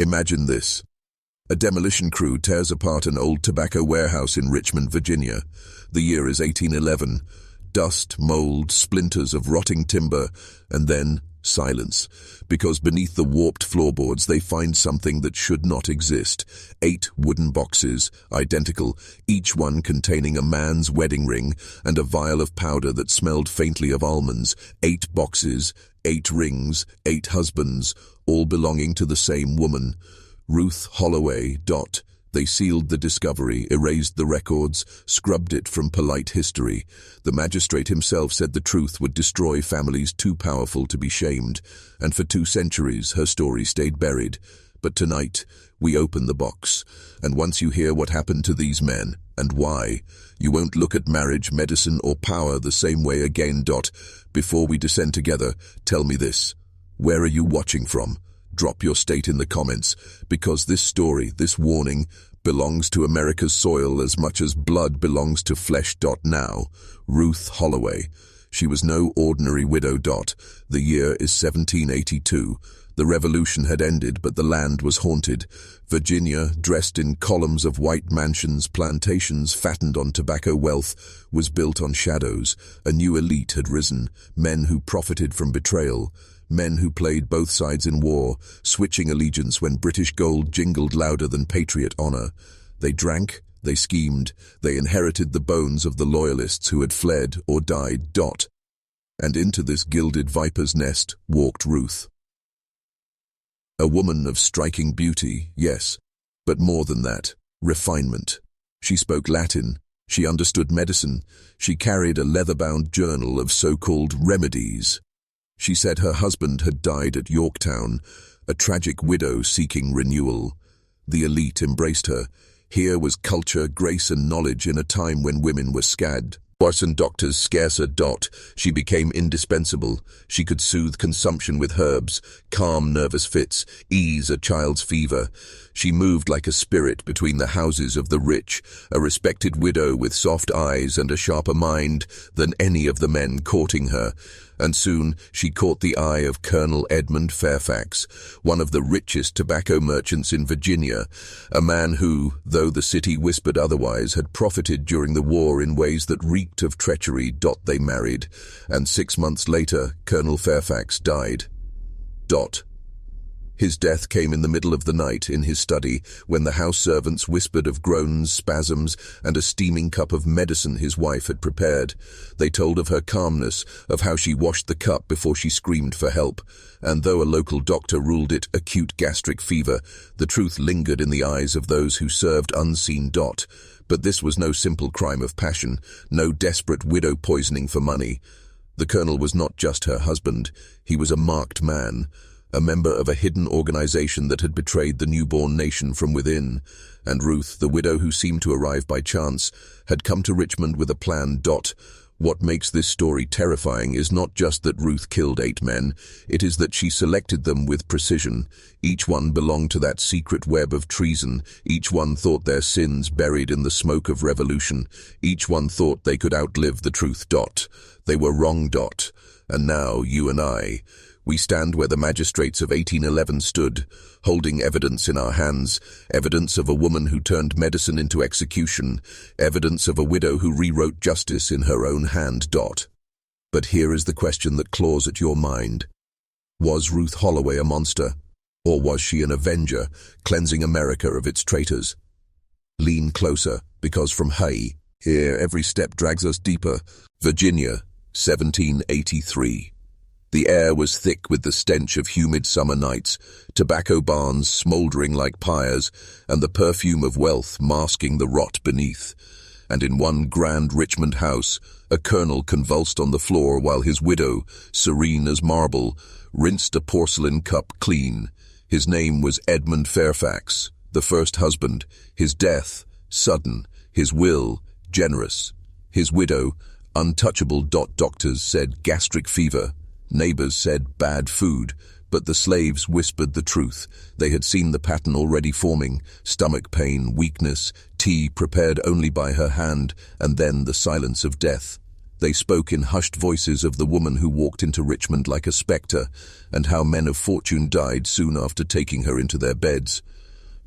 Imagine this. A demolition crew tears apart an old tobacco warehouse in Richmond, Virginia. The year is 1811. Dust, mold, splinters of rotting timber, and then silence. Because beneath the warped floorboards they find something that should not exist. 8 wooden boxes, identical, each one containing a man's wedding ring and a vial of powder that smelled faintly of almonds. 8 boxes, 8 rings, 8 husbands, all belonging to the same woman. Ruth Holloway. They sealed the discovery, erased the records, scrubbed it from polite history. The magistrate himself said the truth would destroy families too powerful to be shamed, and for 2 centuries her story stayed buried. But tonight, we open the box, and once you hear what happened to these men, and why, you won't look at marriage, medicine, or power the same way again. Before we descend together, tell me this. Where are you watching from? Drop your state in the comments, because this story, this warning, belongs to America's soil as much as blood belongs to flesh. Now, Ruth Holloway. She was no ordinary widow. The year is 1782. The revolution had ended, but the land was haunted. Virginia, dressed in columns of white mansions, plantations fattened on tobacco wealth, was built on shadows. A new elite had risen, men who profited from betrayal. Men who played both sides in war, switching allegiance when British gold jingled louder than patriot honor. They drank, they schemed, they inherited the bones of the loyalists who had fled or died. And into this gilded viper's nest walked Ruth. A woman of striking beauty, yes, but more than that, refinement. She spoke Latin, she understood medicine, she carried a leather-bound journal of so-called remedies. She said her husband had died at Yorktown, a tragic widow seeking renewal. The elite embraced her. Here was culture, grace, and knowledge in a time when women were scared. Worse and doctors scarcer. She became indispensable. She could soothe consumption with herbs, calm nervous fits, ease a child's fever. She moved like a spirit between the houses of the rich, a respected widow with soft eyes and a sharper mind than any of the men courting her. And soon she caught the eye of Colonel Edmund Fairfax, one of the richest tobacco merchants in Virginia, a man who, though the city whispered otherwise, had profited during the war in ways that reeked of treachery. They married, and 6 months later, Colonel Fairfax died. His death came in the middle of the night in his study when the house servants whispered of groans, spasms, and a steaming cup of medicine his wife had prepared. They told of her calmness, of how she washed the cup before she screamed for help, and though a local doctor ruled it acute gastric fever, the truth lingered in the eyes of those who served unseen. But this was no simple crime of passion, no desperate widow poisoning for money. The colonel was not just her husband, he was a marked man, a member of a hidden organization that had betrayed the newborn nation from within, and Ruth, the widow who seemed to arrive by chance, had come to Richmond with a plan. What makes this story terrifying is not just that Ruth killed 8 men, it is that she selected them with precision. Each one belonged to that secret web of treason, each one thought their sins buried in the smoke of revolution, each one thought they could outlive the truth. They were wrong. And now, you and I, we stand where the magistrates of 1811 stood, holding evidence in our hands, evidence of a woman who turned medicine into execution, evidence of a widow who rewrote justice in her own hand. But here is the question that claws at your mind. Was Ruth Holloway a monster? Or was she an avenger, cleansing America of its traitors? Lean closer, because from here every step drags us deeper. Virginia, 1783. The air was thick with the stench of humid summer nights, tobacco barns smouldering like pyres, and the perfume of wealth masking the rot beneath. And in one grand Richmond house, a colonel convulsed on the floor while his widow, serene as marble, rinsed a porcelain cup clean. His name was Edmund Fairfax, the first husband, his death, sudden, his will, generous. His widow, untouchable. Doctors said gastric fever. Neighbors said bad food, but the slaves whispered the truth. They had seen the pattern already forming, stomach pain, weakness, tea prepared only by her hand, and then the silence of death. They spoke in hushed voices of the woman who walked into Richmond like a spectre, and how men of fortune died soon after taking her into their beds.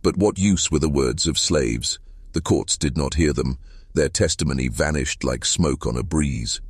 But what use were the words of slaves? The courts did not hear them. Their testimony vanished like smoke on a breeze.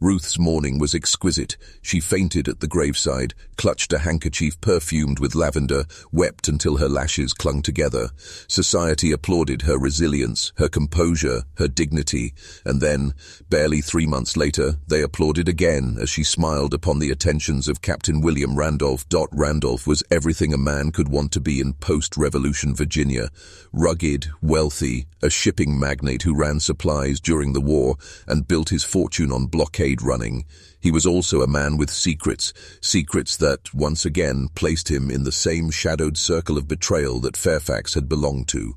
Ruth's mourning was exquisite. She fainted at the graveside, clutched a handkerchief perfumed with lavender, wept until her lashes clung together. Society applauded her resilience, her composure, her dignity, and then, barely 3 months later, they applauded again as she smiled upon the attentions of Captain William Randolph. Randolph was everything a man could want to be in post-revolution Virginia. Rugged, wealthy, a shipping magnate who ran supplies during the war and built his fortune on blockade running. He was also a man with secrets that, once again, placed him in the same shadowed circle of betrayal that Fairfax had belonged to.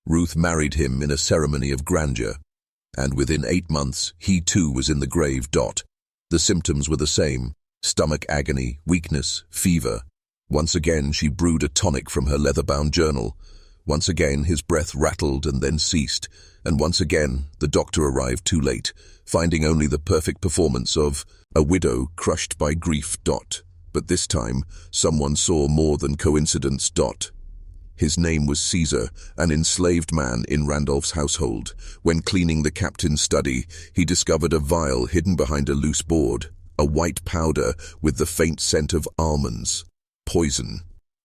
Ruth married him in a ceremony of grandeur, and within 8 months, he too was in the grave. The symptoms were the same: stomach agony, weakness, fever. Once again, she brewed a tonic from her leather-bound journal. Once again, his breath rattled and then ceased, and once again, the doctor arrived too late, finding only the perfect performance of a widow crushed by grief. But this time, someone saw more than coincidence. His name was Caesar, an enslaved man in Randolph's household. When cleaning the captain's study, he discovered a vial hidden behind a loose board, a white powder with the faint scent of almonds. Poison.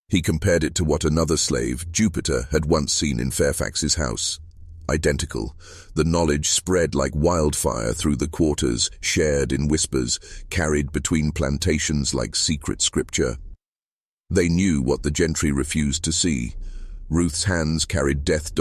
He compared it to what another slave, Jupiter, had once seen in Fairfax's house. Identical. The knowledge spread like wildfire through the quarters, shared in whispers, carried between plantations like secret scripture. They knew what the gentry refused to see. Ruth's hands carried death.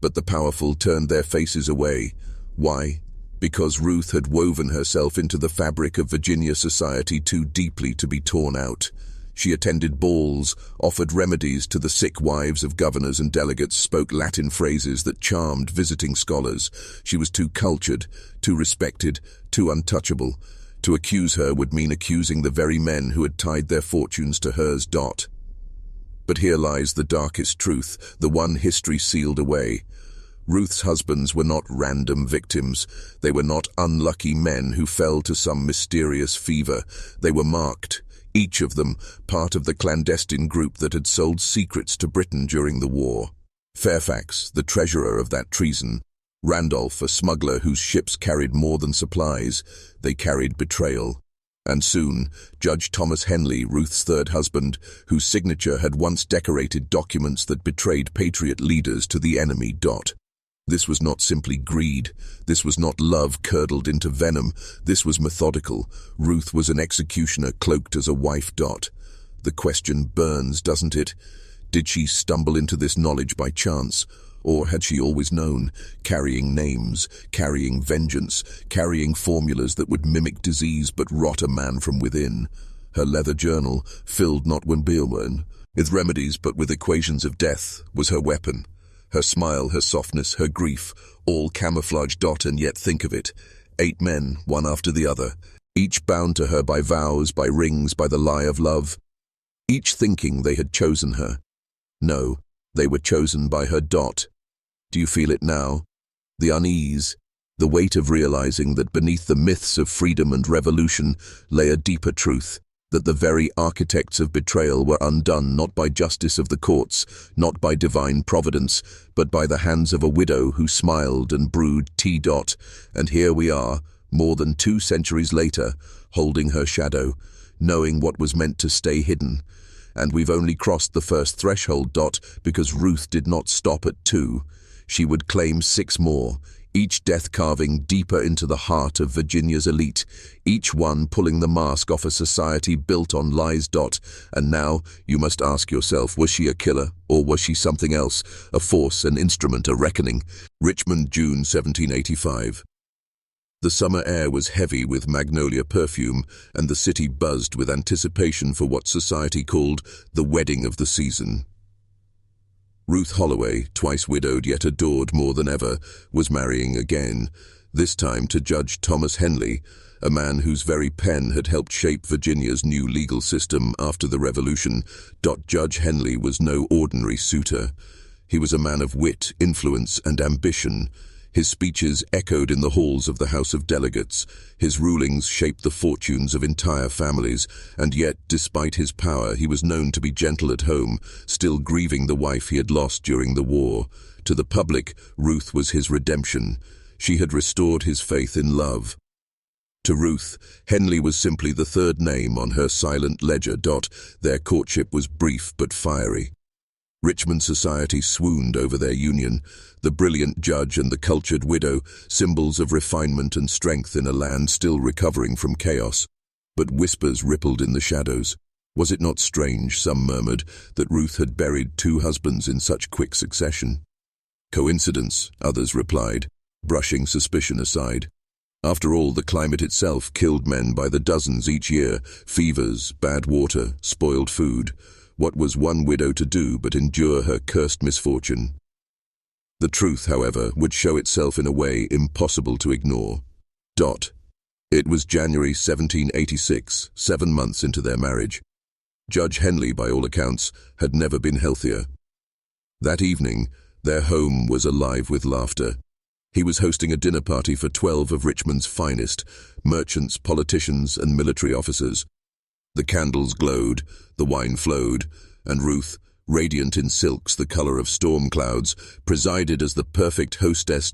But the powerful turned their faces away. Why? Because Ruth had woven herself into the fabric of Virginia society too deeply to be torn out. She attended balls, offered remedies to the sick wives of governors and delegates, spoke Latin phrases that charmed visiting scholars. She was too cultured, too respected, too untouchable. To accuse her would mean accusing the very men who had tied their fortunes to hers. But here lies the darkest truth, the one history sealed away. Ruth's husbands were not random victims. They were not unlucky men who fell to some mysterious fever. They were marked. Each of them part of the clandestine group that had sold secrets to Britain during the war. Fairfax, the treasurer of that treason. Randolph, a smuggler whose ships carried more than supplies. They carried betrayal. And soon, Judge Thomas Henley, Ruth's third husband, whose signature had once decorated documents that betrayed patriot leaders to the enemy. This was not simply greed. This was not love curdled into venom. This was methodical. Ruth was an executioner cloaked as a wife. The question burns, doesn't it? Did she stumble into this knowledge by chance? Or had she always known, carrying names, carrying vengeance, carrying formulas that would mimic disease but rot a man from within? Her leather journal, filled not with with remedies but with equations of death, was her weapon. Her smile, her softness, her grief, all camouflage. And yet think of it. 8 men, one after the other, each bound to her by vows, by rings, by the lie of love. Each thinking they had chosen her. No, they were chosen by her. Do you feel it now? The unease, the weight of realizing that beneath the myths of freedom and revolution lay a deeper truth. That the very architects of betrayal were undone not by justice of the courts, not by divine providence, but by the hands of a widow who smiled and brewed tea. And here we are, more than 2 centuries later, holding her shadow, knowing what was meant to stay hidden. And we've only crossed the first threshold. Because Ruth did not stop at 2. She would claim 6 more, each death carving deeper into the heart of Virginia's elite, each one pulling the mask off a society built on lies. And now, you must ask yourself, was she a killer, or was she something else, a force, an instrument, a reckoning? Richmond, June 1785. The summer air was heavy with magnolia perfume, and the city buzzed with anticipation for what society called the wedding of the season. Ruth Holloway, twice widowed yet adored more than ever, was marrying again, this time to Judge Thomas Henley, a man whose very pen had helped shape Virginia's new legal system after the Revolution. Judge Henley was no ordinary suitor. He was a man of wit, influence, and ambition. His speeches echoed in the halls of the House of Delegates. His rulings shaped the fortunes of entire families, and yet, despite his power, he was known to be gentle at home, still grieving the wife he had lost during the war. To the public, Ruth was his redemption. She had restored his faith in love. To Ruth, Henley was simply the third name on her silent ledger. Their courtship was brief but fiery. Richmond society swooned over their union, the brilliant judge and the cultured widow, symbols of refinement and strength in a land still recovering from chaos. But whispers rippled in the shadows. Was it not strange, some murmured, that Ruth had buried two husbands in such quick succession? Coincidence, others replied, brushing suspicion aside. After all, the climate itself killed men by the dozens each year. Fevers, bad water, spoiled food. What was one widow to do but endure her cursed misfortune? The truth, however, would show itself in a way impossible to ignore. It was January 1786, 7 months into their marriage. Judge Henley, by all accounts, had never been healthier. That evening, their home was alive with laughter. He was hosting a dinner party for 12 of Richmond's finest, merchants, politicians, and military officers. The candles glowed, the wine flowed, and Ruth, radiant in silks the color of storm clouds, presided as the perfect hostess.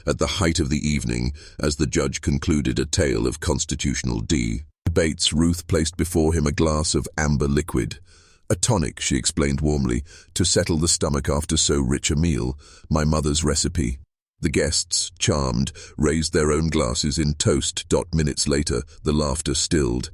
At the height of the evening, as the judge concluded a tale of constitutional debates, Ruth placed before him a glass of amber liquid. A tonic, she explained warmly, to settle the stomach after so rich a meal, my mother's recipe. The guests, charmed, raised their own glasses in toast. Minutes later, the laughter stilled.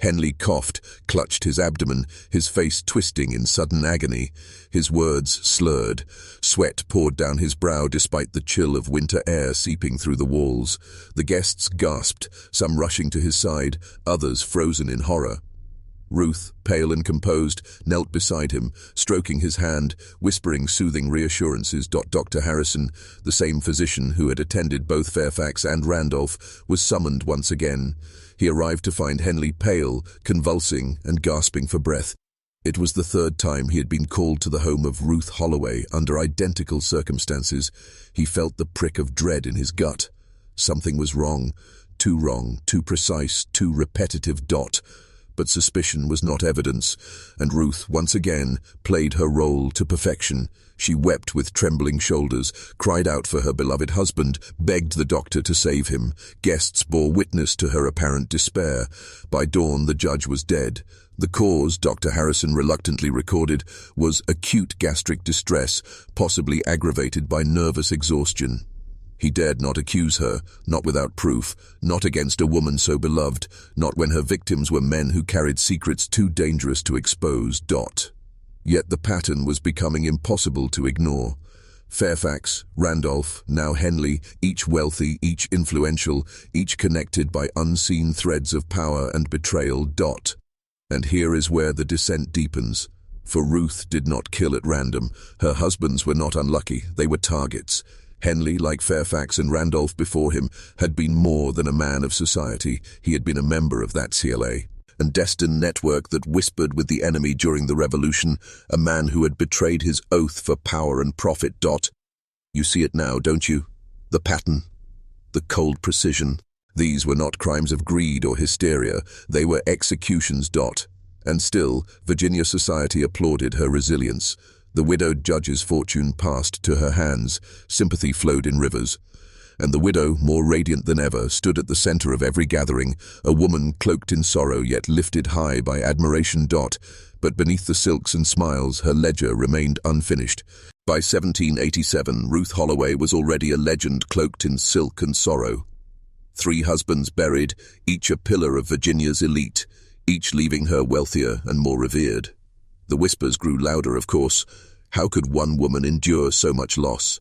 Henley coughed, clutched his abdomen, his face twisting in sudden agony. His words slurred. Sweat poured down his brow despite the chill of winter air seeping through the walls. The guests gasped, some rushing to his side, others frozen in horror. Ruth, pale and composed, knelt beside him, stroking his hand, whispering soothing reassurances. Dr. Harrison, the same physician who had attended both Fairfax and Randolph, was summoned once again. He arrived to find Henley pale, convulsing, and gasping for breath. It was the third time he had been called to the home of Ruth Holloway under identical circumstances. He felt the prick of dread in his gut. Something was wrong, too precise, too repetitive. But suspicion was not evidence, and Ruth once again played her role to perfection. She wept with trembling shoulders, cried out for her beloved husband, begged the doctor to save him. Guests bore witness to her apparent despair. By dawn, the judge was dead. The cause, Dr. Harrison reluctantly recorded, was acute gastric distress, possibly aggravated by nervous exhaustion. He dared not accuse her, not without proof, not against a woman so beloved, not when her victims were men who carried secrets too dangerous to expose. Yet the pattern was becoming impossible to ignore. Fairfax, Randolph, now Henley, each wealthy, each influential, each connected by unseen threads of power and betrayal. And here is where the descent deepens. For Ruth did not kill at random. Her husbands were not unlucky, they were targets. Henley, like Fairfax and Randolph before him, had been more than a man of society. He had been a member of that CLA and destined network that whispered with the enemy during the Revolution, a man who had betrayed his oath for power and profit. You see it now, don't you? The pattern, the cold precision. These were not crimes of greed or hysteria, they were executions. And still, Virginia society applauded her resilience. The widowed judge's fortune passed to her hands, sympathy flowed in rivers. And the widow, more radiant than ever, stood at the center of every gathering, a woman cloaked in sorrow yet lifted high by admiration. But beneath the silks and smiles, her ledger remained unfinished. By 1787, Ruth Holloway was already a legend cloaked in silk and sorrow. 3 husbands buried, each a pillar of Virginia's elite, each leaving her wealthier and more revered. The whispers grew louder, of course. How could one woman endure so much loss?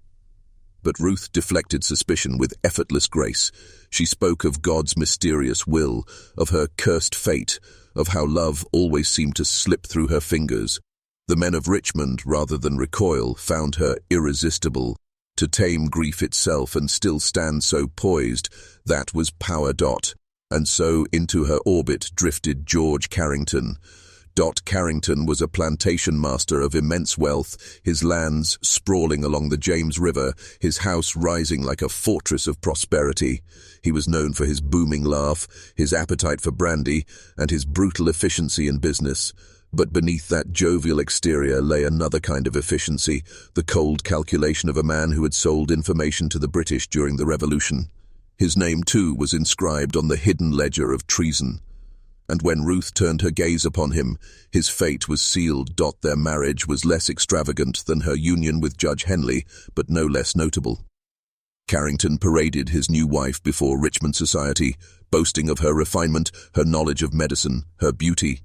But Ruth deflected suspicion with effortless grace. She spoke of God's mysterious will, of her cursed fate, of how love always seemed to slip through her fingers. The men of Richmond, rather than recoil, found her irresistible. To tame grief itself and still stand so poised, that was power. And so into her orbit drifted George Carrington. Carrington was a plantation master of immense wealth, his lands sprawling along the James River, his house rising like a fortress of prosperity. He was known for his booming laugh, his appetite for brandy, and his brutal efficiency in business. But beneath that jovial exterior lay another kind of efficiency, the cold calculation of a man who had sold information to the British during the Revolution. His name, too, was inscribed on the hidden ledger of treason. And when Ruth turned her gaze upon him, his fate was sealed. Their marriage was less extravagant than her union with Judge Henley, but no less notable. Carrington paraded his new wife before Richmond society, boasting of her refinement, her knowledge of medicine, her beauty.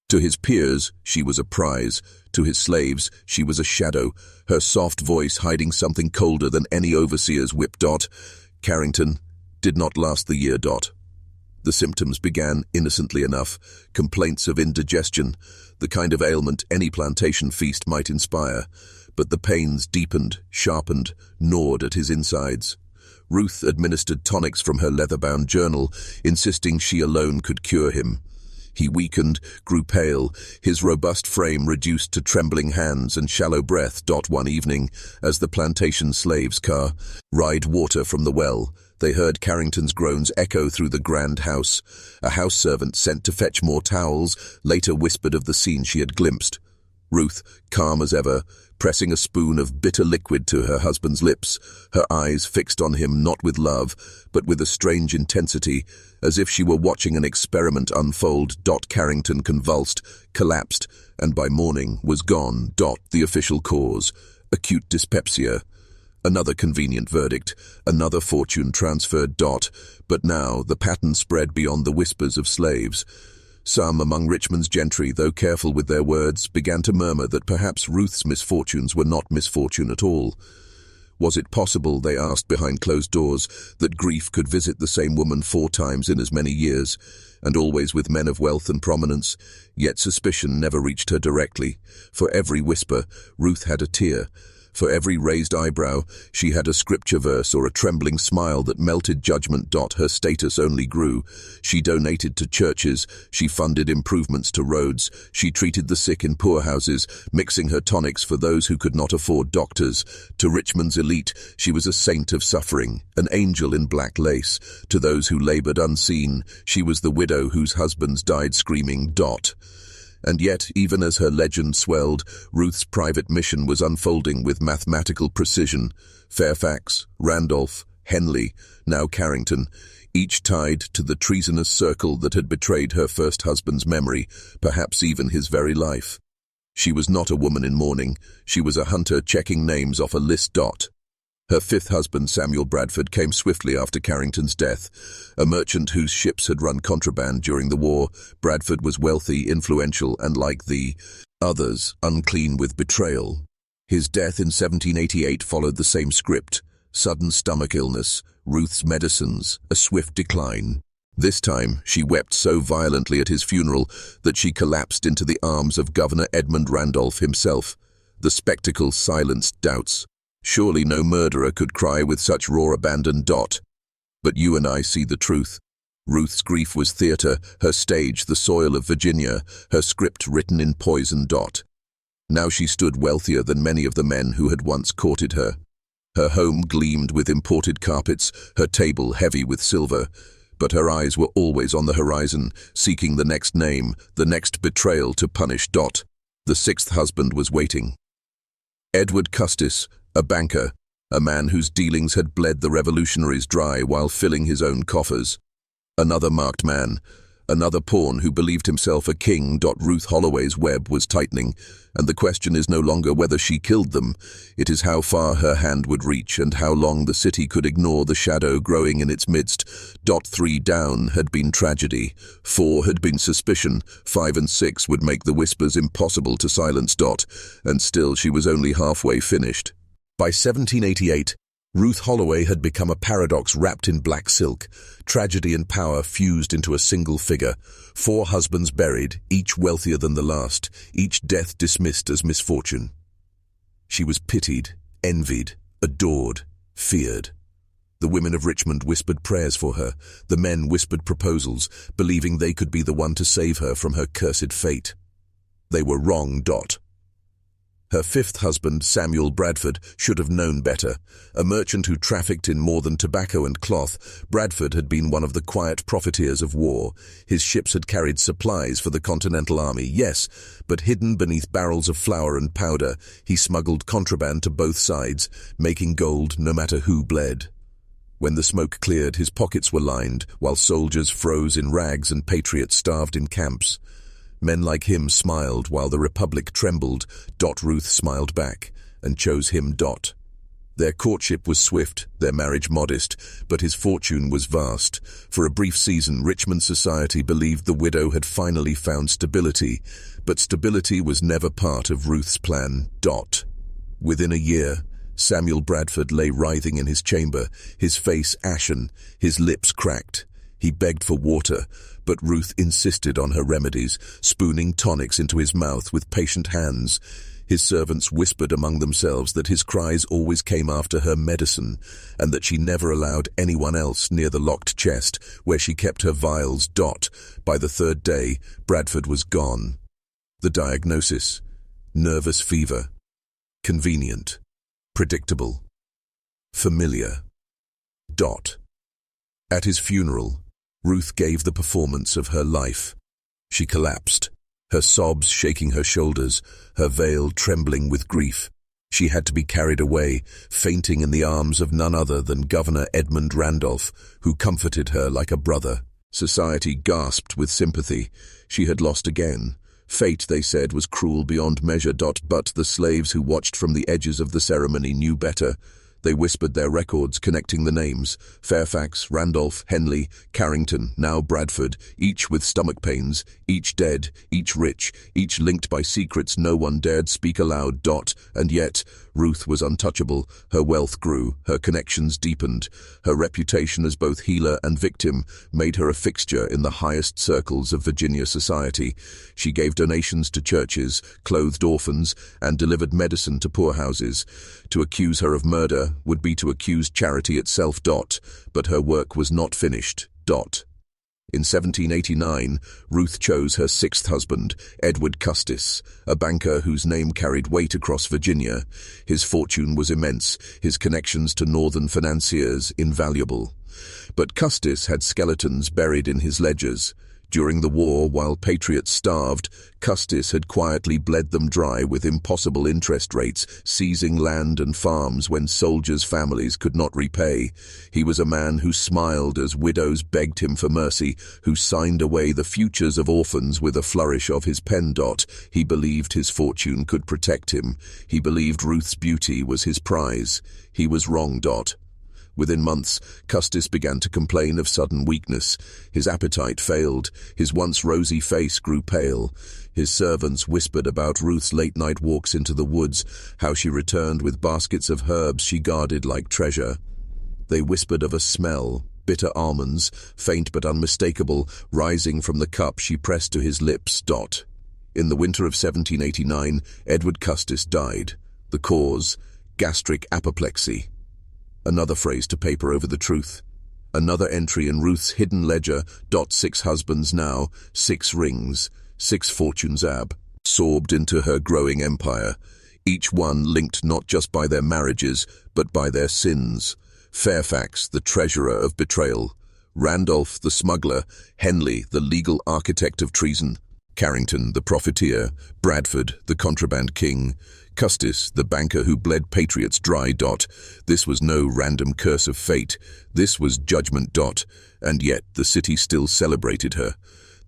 To his peers, she was a prize. To his slaves, she was a shadow, her soft voice hiding something colder than any overseer's whip. Carrington did not last the year. The symptoms began innocently enough, complaints of indigestion, the kind of ailment any plantation feast might inspire, but the pains deepened, sharpened, gnawed at his insides. Ruth administered tonics from her leather-bound journal, insisting she alone could cure him. He weakened, grew pale, his robust frame reduced to trembling hands and shallow breath. One evening, as the plantation slaves' car ride water from the well, they heard Carrington's groans echo through the grand house. A house servant sent to fetch more towels later whispered of the scene she had glimpsed. Ruth, calm as ever, pressing a spoon of bitter liquid to her husband's lips, her eyes fixed on him not with love, but with a strange intensity, as if she were watching an experiment unfold. Carrington convulsed, collapsed, and by morning was gone. The official cause, acute dyspepsia. Another convenient verdict, another fortune transferred. But now the pattern spread beyond the whispers of slaves. Some among Richmond's gentry, though careful with their words, began to murmur that perhaps Ruth's misfortunes were not misfortune at all. Was it possible, they asked behind closed doors, that grief could visit the same woman 4 times in as many years, and always with men of wealth and prominence? Yet suspicion never reached her directly. For every whisper, Ruth had a tear. For every raised eyebrow, she had a scripture verse or a trembling smile that melted judgment. Her status only grew. She donated to churches, she funded improvements to roads, she treated the sick in poorhouses, mixing her tonics for those who could not afford doctors. To Richmond's elite, she was a saint of suffering, an angel in black lace. To those who labored unseen, she was the widow whose husbands died screaming. And yet, even as her legend swelled, Ruth's private mission was unfolding with mathematical precision. Fairfax, Randolph, Henley, now Carrington, each tied to the treasonous circle that had betrayed her first husband's memory, perhaps even his very life. She was not a woman in mourning. She was a hunter checking names off a list. Her 5th husband, Samuel Bradford, came swiftly after Carrington's death. A merchant whose ships had run contraband during the war, Bradford was wealthy, influential, and like the others, unclean with betrayal. His death in 1788 followed the same script: sudden stomach illness, Ruth's medicines, a swift decline. This time, she wept so violently at his funeral that she collapsed into the arms of Governor Randolph himself. The spectacle silenced doubts. Surely no murderer could cry with such raw abandon. But you and I see the truth. Ruth's grief was theatre, her stage the soil of Virginia, her script written in poison. Now she stood wealthier than many of the men who had once courted her. Her home gleamed with imported carpets, her table heavy with silver, but her eyes were always on the horizon, seeking the next name, the next betrayal to punish. The 6th husband was waiting. Edward Custis, a banker, a man whose dealings had bled the revolutionaries dry while filling his own coffers. Another marked man, another pawn who believed himself a king. Ruth Holloway's web was tightening, and the question is no longer whether she killed them. It is how far her hand would reach and how long the city could ignore the shadow growing in its midst. 3 down had been tragedy, 4 had been suspicion, 5 and 6 would make the whispers impossible to silence. And still she was only halfway finished. By 1788, Ruth Holloway had become a paradox wrapped in black silk, tragedy and power fused into a single figure. 4 husbands buried, each wealthier than the last, each death dismissed as misfortune. She was pitied, envied, adored, feared. The women of Richmond whispered prayers for her, the men whispered proposals, believing they could be the one to save her from her cursed fate. They were wrong. Her fifth husband, Samuel Bradford, should have known better. A merchant who trafficked in more than tobacco and cloth, Bradford had been one of the quiet profiteers of war. His ships had carried supplies for the Continental Army, yes, but hidden beneath barrels of flour and powder, he smuggled contraband to both sides, making gold no matter who bled. When the smoke cleared, his pockets were lined, while soldiers froze in rags and patriots starved in camps. Men like him smiled while the Republic trembled. Ruth smiled back and chose him. Their courtship was swift, their marriage modest, but his fortune was vast. For a brief season, Richmond society believed the widow had finally found stability, but stability was never part of Ruth's plan. Within a year, Samuel Bradford lay writhing in his chamber, his face ashen, his lips cracked. He begged for water, but Ruth insisted on her remedies, spooning tonics into his mouth with patient hands. His servants whispered among themselves that his cries always came after her medicine, and that she never allowed anyone else near the locked chest where she kept her vials. By the third day, Bradford was gone. The diagnosis: nervous fever. Convenient. Predictable. Familiar. At his funeral, Ruth gave the performance of her life. She collapsed, her sobs shaking her shoulders, her veil trembling with grief. She had to be carried away, fainting in the arms of none other than Governor Randolph, who comforted her like a brother. Society gasped with sympathy. She had lost again. Fate, they said, was cruel beyond measure. But the slaves who watched from the edges of the ceremony knew better. They whispered their records, connecting the names: Fairfax, Randolph, Henley, Carrington, now Bradford, each with stomach pains, each dead, each rich, each linked by secrets no one dared speak aloud. And yet, Ruth was untouchable. Her wealth grew, her connections deepened. Her reputation as both healer and victim made her a fixture in the highest circles of Virginia society. She gave donations to churches, clothed orphans, and delivered medicine to poorhouses. To accuse her of murder would be to accuse charity itself. But her work was not finished. In 1789, Ruth chose her sixth husband, Edward Custis, a banker whose name carried weight across Virginia. His fortune was immense, his connections to northern financiers invaluable. But Custis had skeletons buried in his ledgers. During the war, while patriots starved, Custis had quietly bled them dry with impossible interest rates, seizing land and farms when soldiers' families could not repay. He was a man who smiled as widows begged him for mercy, who signed away the futures of orphans with a flourish of his pen. He believed his fortune could protect him. He believed Ruth's beauty was his prize. He was wrong. Within months, Custis began to complain of sudden weakness. His appetite failed. His once rosy face grew pale. His servants whispered about Ruth's late-night walks into the woods, how she returned with baskets of herbs she guarded like treasure. They whispered of a smell, bitter almonds, faint but unmistakable, rising from the cup she pressed to his lips. In the winter of 1789, Edward Custis died. The cause: gastric apoplexy. Another phrase to paper over the truth. Another entry in Ruth's hidden ledger. 6 husbands now, 6 rings, 6 fortunes absorbed into her growing empire, each one linked not just by their marriages, but by their sins. Fairfax, the treasurer of betrayal. Randolph, the smuggler. Henley, the legal architect of treason. Carrington, the profiteer. Bradford, the contraband king. Custis, the banker who bled patriots dry. This was no random curse of fate. This was judgment. And yet the city still celebrated her.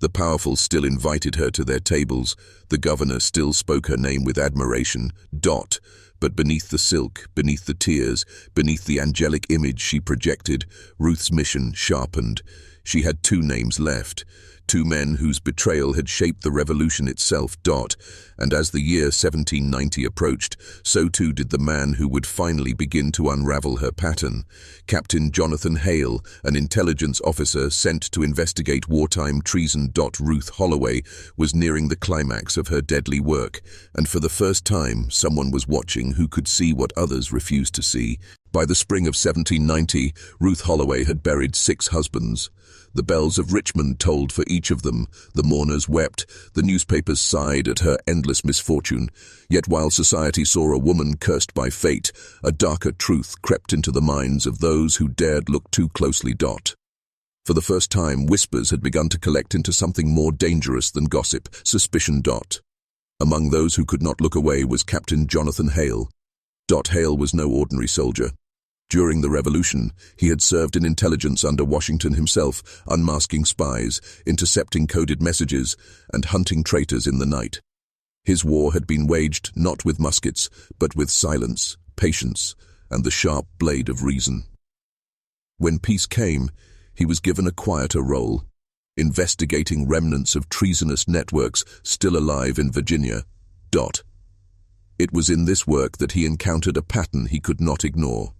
The powerful still invited her to their tables. The governor still spoke her name with admiration. But beneath the silk, beneath the tears, beneath the angelic image she projected, Ruth's mission sharpened. She had 2 names left. 2 men whose betrayal had shaped the revolution itself. And as the year 1790 approached, so too did the man who would finally begin to unravel her pattern. Captain Jonathan Hale, an intelligence officer sent to investigate wartime treason. Ruth Holloway was nearing the climax of her deadly work, and for the first time, someone was watching who could see what others refused to see. By the spring of 1790, Ruth Holloway had buried 6 husbands. The bells of Richmond tolled for each of them, the mourners wept, the newspapers sighed at her endless misfortune. Yet while society saw a woman cursed by fate, a darker truth crept into the minds of those who dared look too closely. For the first time, whispers had begun to collect into something more dangerous than gossip, suspicion. Among those who could not look away was Captain Jonathan Hale. Hale was no ordinary soldier. During the Revolution, he had served in intelligence under Washington himself, unmasking spies, intercepting coded messages, and hunting traitors in the night. His war had been waged not with muskets, but with silence, patience, and the sharp blade of reason. When peace came, he was given a quieter role, investigating remnants of treasonous networks still alive in Virginia. It was in this work that he encountered a pattern he could not ignore.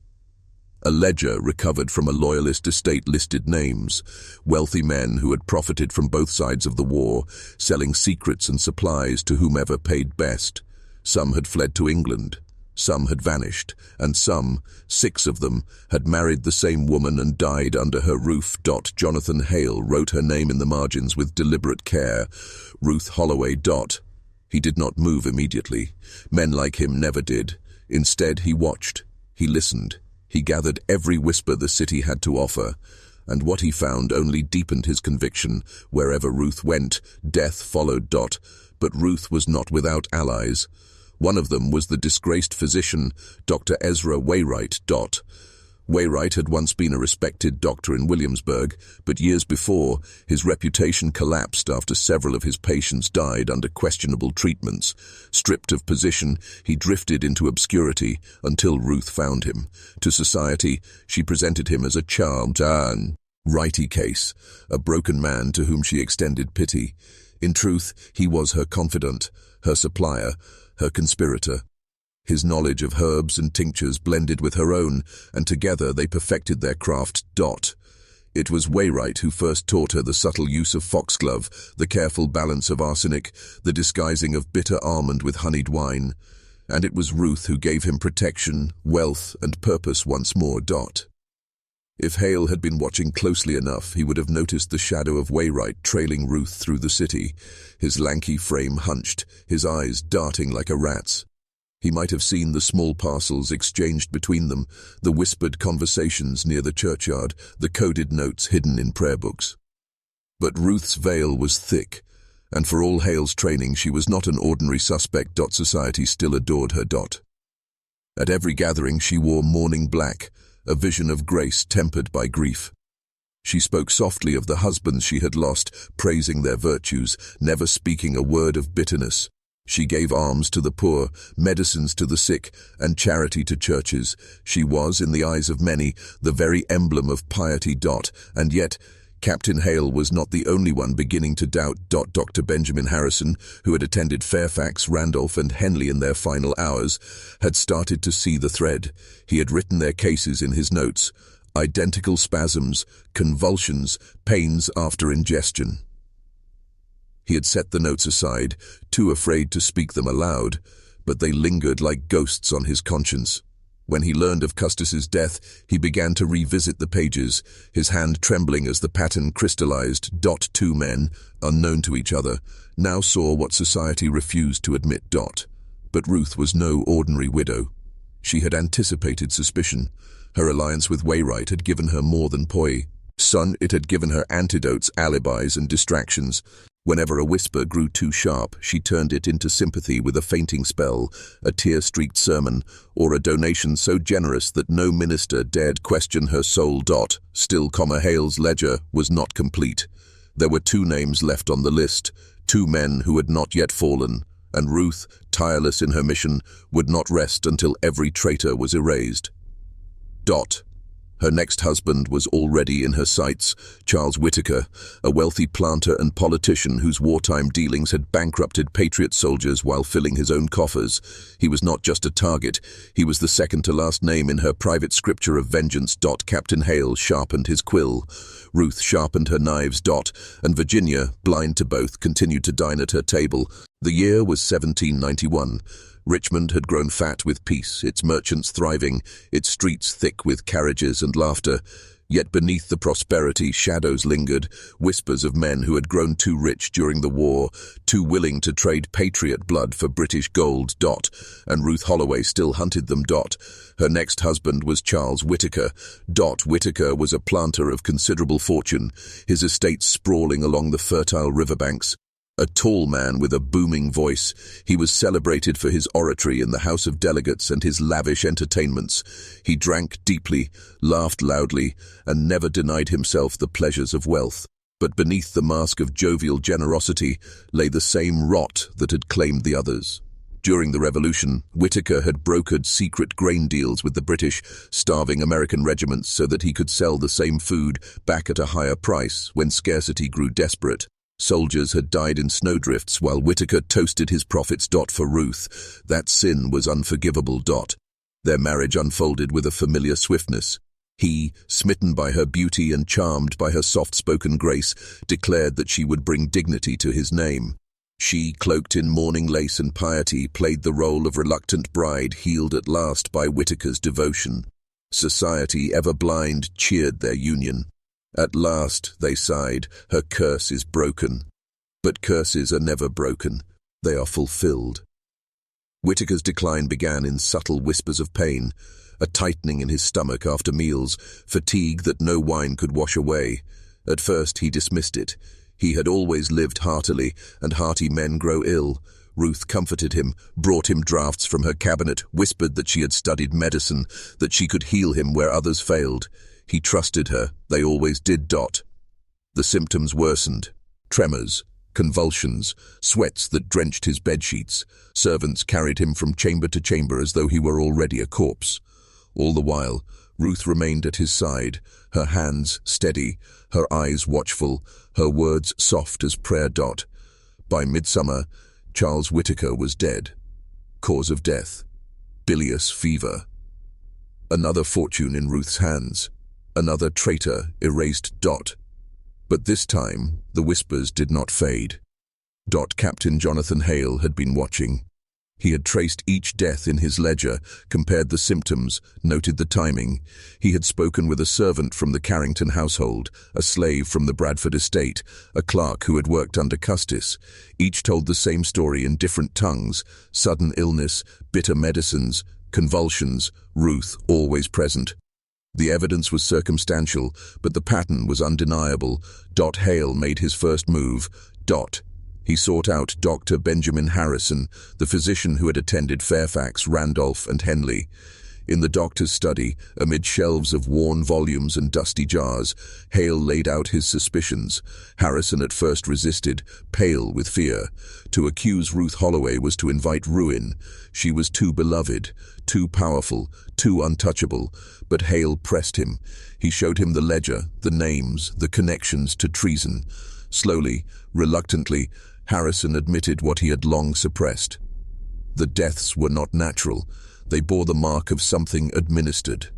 A ledger recovered from a loyalist estate listed names, wealthy men who had profited from both sides of the war, selling secrets and supplies to whomever paid best. Some had fled to England, some had vanished, and some, 6 of them, had married the same woman and died under her roof. Jonathan Hale wrote her name in the margins with deliberate care, Ruth Holloway. He did not move immediately. Men like him never did. Instead, he watched, he listened, he gathered every whisper the city had to offer, and what he found only deepened his conviction. Wherever Ruth went, death followed. But Ruth was not without allies. One of them was the disgraced physician, Dr. Ezra Wainwright. Wainwright had once been a respected doctor in Williamsburg, but years before, his reputation collapsed after several of his patients died under questionable treatments. Stripped of position, he drifted into obscurity until Ruth found him. To society, she presented him as a charmed and righty case, a broken man to whom she extended pity. In truth, he was her confidant, her supplier, her conspirator. His knowledge of herbs and tinctures blended with her own, and together they perfected their craft. It was Wainwright who first taught her the subtle use of foxglove, the careful balance of arsenic, the disguising of bitter almond with honeyed wine. And it was Ruth who gave him protection, wealth, and purpose once more. If Hale had been watching closely enough, he would have noticed the shadow of Wainwright trailing Ruth through the city, his lanky frame hunched, his eyes darting like a rat's. He might have seen the small parcels exchanged between them, the whispered conversations near the churchyard, the coded notes hidden in prayer books. But Ruth's veil was thick, and for all Hale's training, she was not an ordinary suspect. Society still adored her. At every gathering, she wore mourning black, a vision of grace tempered by grief. She spoke softly of the husbands she had lost, praising their virtues, never speaking a word of bitterness. She gave alms to the poor, medicines to the sick, and charity to churches. She was, in the eyes of many, the very emblem of piety. And yet, Captain Hale was not the only one beginning to doubt. Dr. Benjamin Harrison, who had attended Fairfax, Randolph, and Henley in their final hours, had started to see the thread. He had written their cases in his notes: identical spasms, convulsions, pains after ingestion. He had set the notes aside, too afraid to speak them aloud, but they lingered like ghosts on his conscience. When he learned of Custis's death, he began to revisit the pages, his hand trembling as the pattern crystallized. 2 men, unknown to each other, now saw what society refused to admit. But Ruth was no ordinary widow. She had anticipated suspicion. Her alliance with Wainwright had given her more than poison. It had given her antidotes, alibis, and distractions. Whenever a whisper grew too sharp, she turned it into sympathy with a fainting spell, a tear-streaked sermon, or a donation so generous that no minister dared question her soul. Still, Hale's ledger was not complete. There were 2 names left on the list, 2 men who had not yet fallen, and Ruth, tireless in her mission, would not rest until every traitor was erased. Her next husband was already in her sights, Charles Whittaker, a wealthy planter and politician whose wartime dealings had bankrupted patriot soldiers while filling his own coffers. He was not just a target, he was the second-to-last name in her private scripture of vengeance. Captain Hale sharpened his quill. Ruth sharpened her knives. And Virginia, blind to both, continued to dine at her table. The year was 1791. Richmond had grown fat with peace, its merchants thriving, its streets thick with carriages and laughter. Yet beneath the prosperity, shadows lingered, whispers of men who had grown too rich during the war, too willing to trade patriot blood for British gold. And Ruth Holloway still hunted them. Her next husband was Charles Whittaker. Whittaker was a planter of considerable fortune, his estate sprawling along the fertile riverbanks. A tall man with a booming voice, he was celebrated for his oratory in the House of Delegates and his lavish entertainments. He drank deeply, laughed loudly, and never denied himself the pleasures of wealth. But beneath the mask of jovial generosity lay the same rot that had claimed the others. During the Revolution, Whittaker had brokered secret grain deals with the British, starving American regiments so that he could sell the same food back at a higher price when scarcity grew desperate. Soldiers had died in snowdrifts while Whittaker toasted his profits. For Ruth, that sin was unforgivable. Their marriage unfolded with a familiar swiftness. He, smitten by her beauty and charmed by her soft-spoken grace, declared that she would bring dignity to his name. She, cloaked in mourning lace and piety, played the role of reluctant bride healed at last by Whittaker's devotion. Society, ever blind, cheered their union. At last, they sighed, her curse is broken. But curses are never broken, they are fulfilled. Whittaker's decline began in subtle whispers of pain, a tightening in his stomach after meals, fatigue that no wine could wash away. At first he dismissed it. He had always lived heartily, and hearty men grow ill. Ruth comforted him, brought him drafts from her cabinet, whispered that she had studied medicine, that she could heal him where others failed. He trusted her, they always did. The symptoms worsened. Tremors, convulsions, sweats that drenched his bedsheets. Servants carried him from chamber to chamber as though he were already a corpse. All the while, Ruth remained at his side, her hands steady, her eyes watchful, her words soft as prayer. By midsummer, Charles Whittaker was dead. Cause of death: bilious fever. Another fortune in Ruth's hands. Another traitor erased. But this time, the whispers did not fade. Captain Jonathan Hale had been watching. He had traced each death in his ledger, compared the symptoms, noted the timing. He had spoken with a servant from the Carrington household, a slave from the Bradford estate, a clerk who had worked under Custis. Each told the same story in different tongues: sudden illness, bitter medicines, convulsions, Ruth always present. The evidence was circumstantial, but the pattern was undeniable. Hale made his first move. He sought out Dr. Benjamin Harrison, the physician who had attended Fairfax, Randolph, and Henley. In the doctor's study, amid shelves of worn volumes and dusty jars, Hale laid out his suspicions. Harrison at first resisted, pale with fear. To accuse Ruth Holloway was to invite ruin. She was too beloved, too powerful, too untouchable. But Hale pressed him. He showed him the ledger, the names, the connections to treason. Slowly, reluctantly, Harrison admitted what he had long suppressed. The deaths were not natural. They bore the mark of something administered.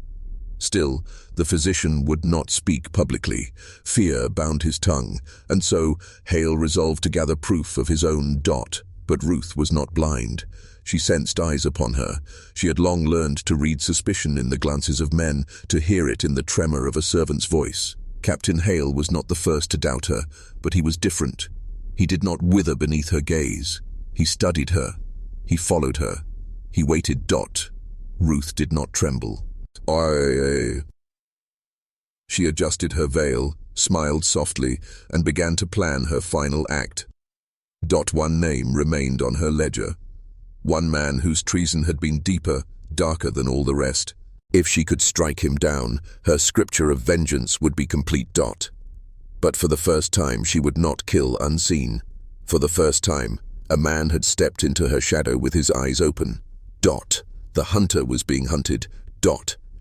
Still, the physician would not speak publicly. Fear bound his tongue, and so Hale resolved to gather proof of his own. But Ruth was not blind. She sensed eyes upon her. She had long learned to read suspicion in the glances of men, to hear it in the tremor of a servant's voice. Captain Hale was not the first to doubt her, but he was different. He did not wither beneath her gaze. He studied her. He followed her. He waited. Ruth did not tremble. She adjusted her veil, smiled softly, and began to plan her final act. One name remained on her ledger. One man whose treason had been deeper, darker than all the rest. If she could strike him down, her scripture of vengeance would be complete. But for the first time, she would not kill unseen. For the first time, a man had stepped into her shadow with his eyes open. The hunter was being hunted.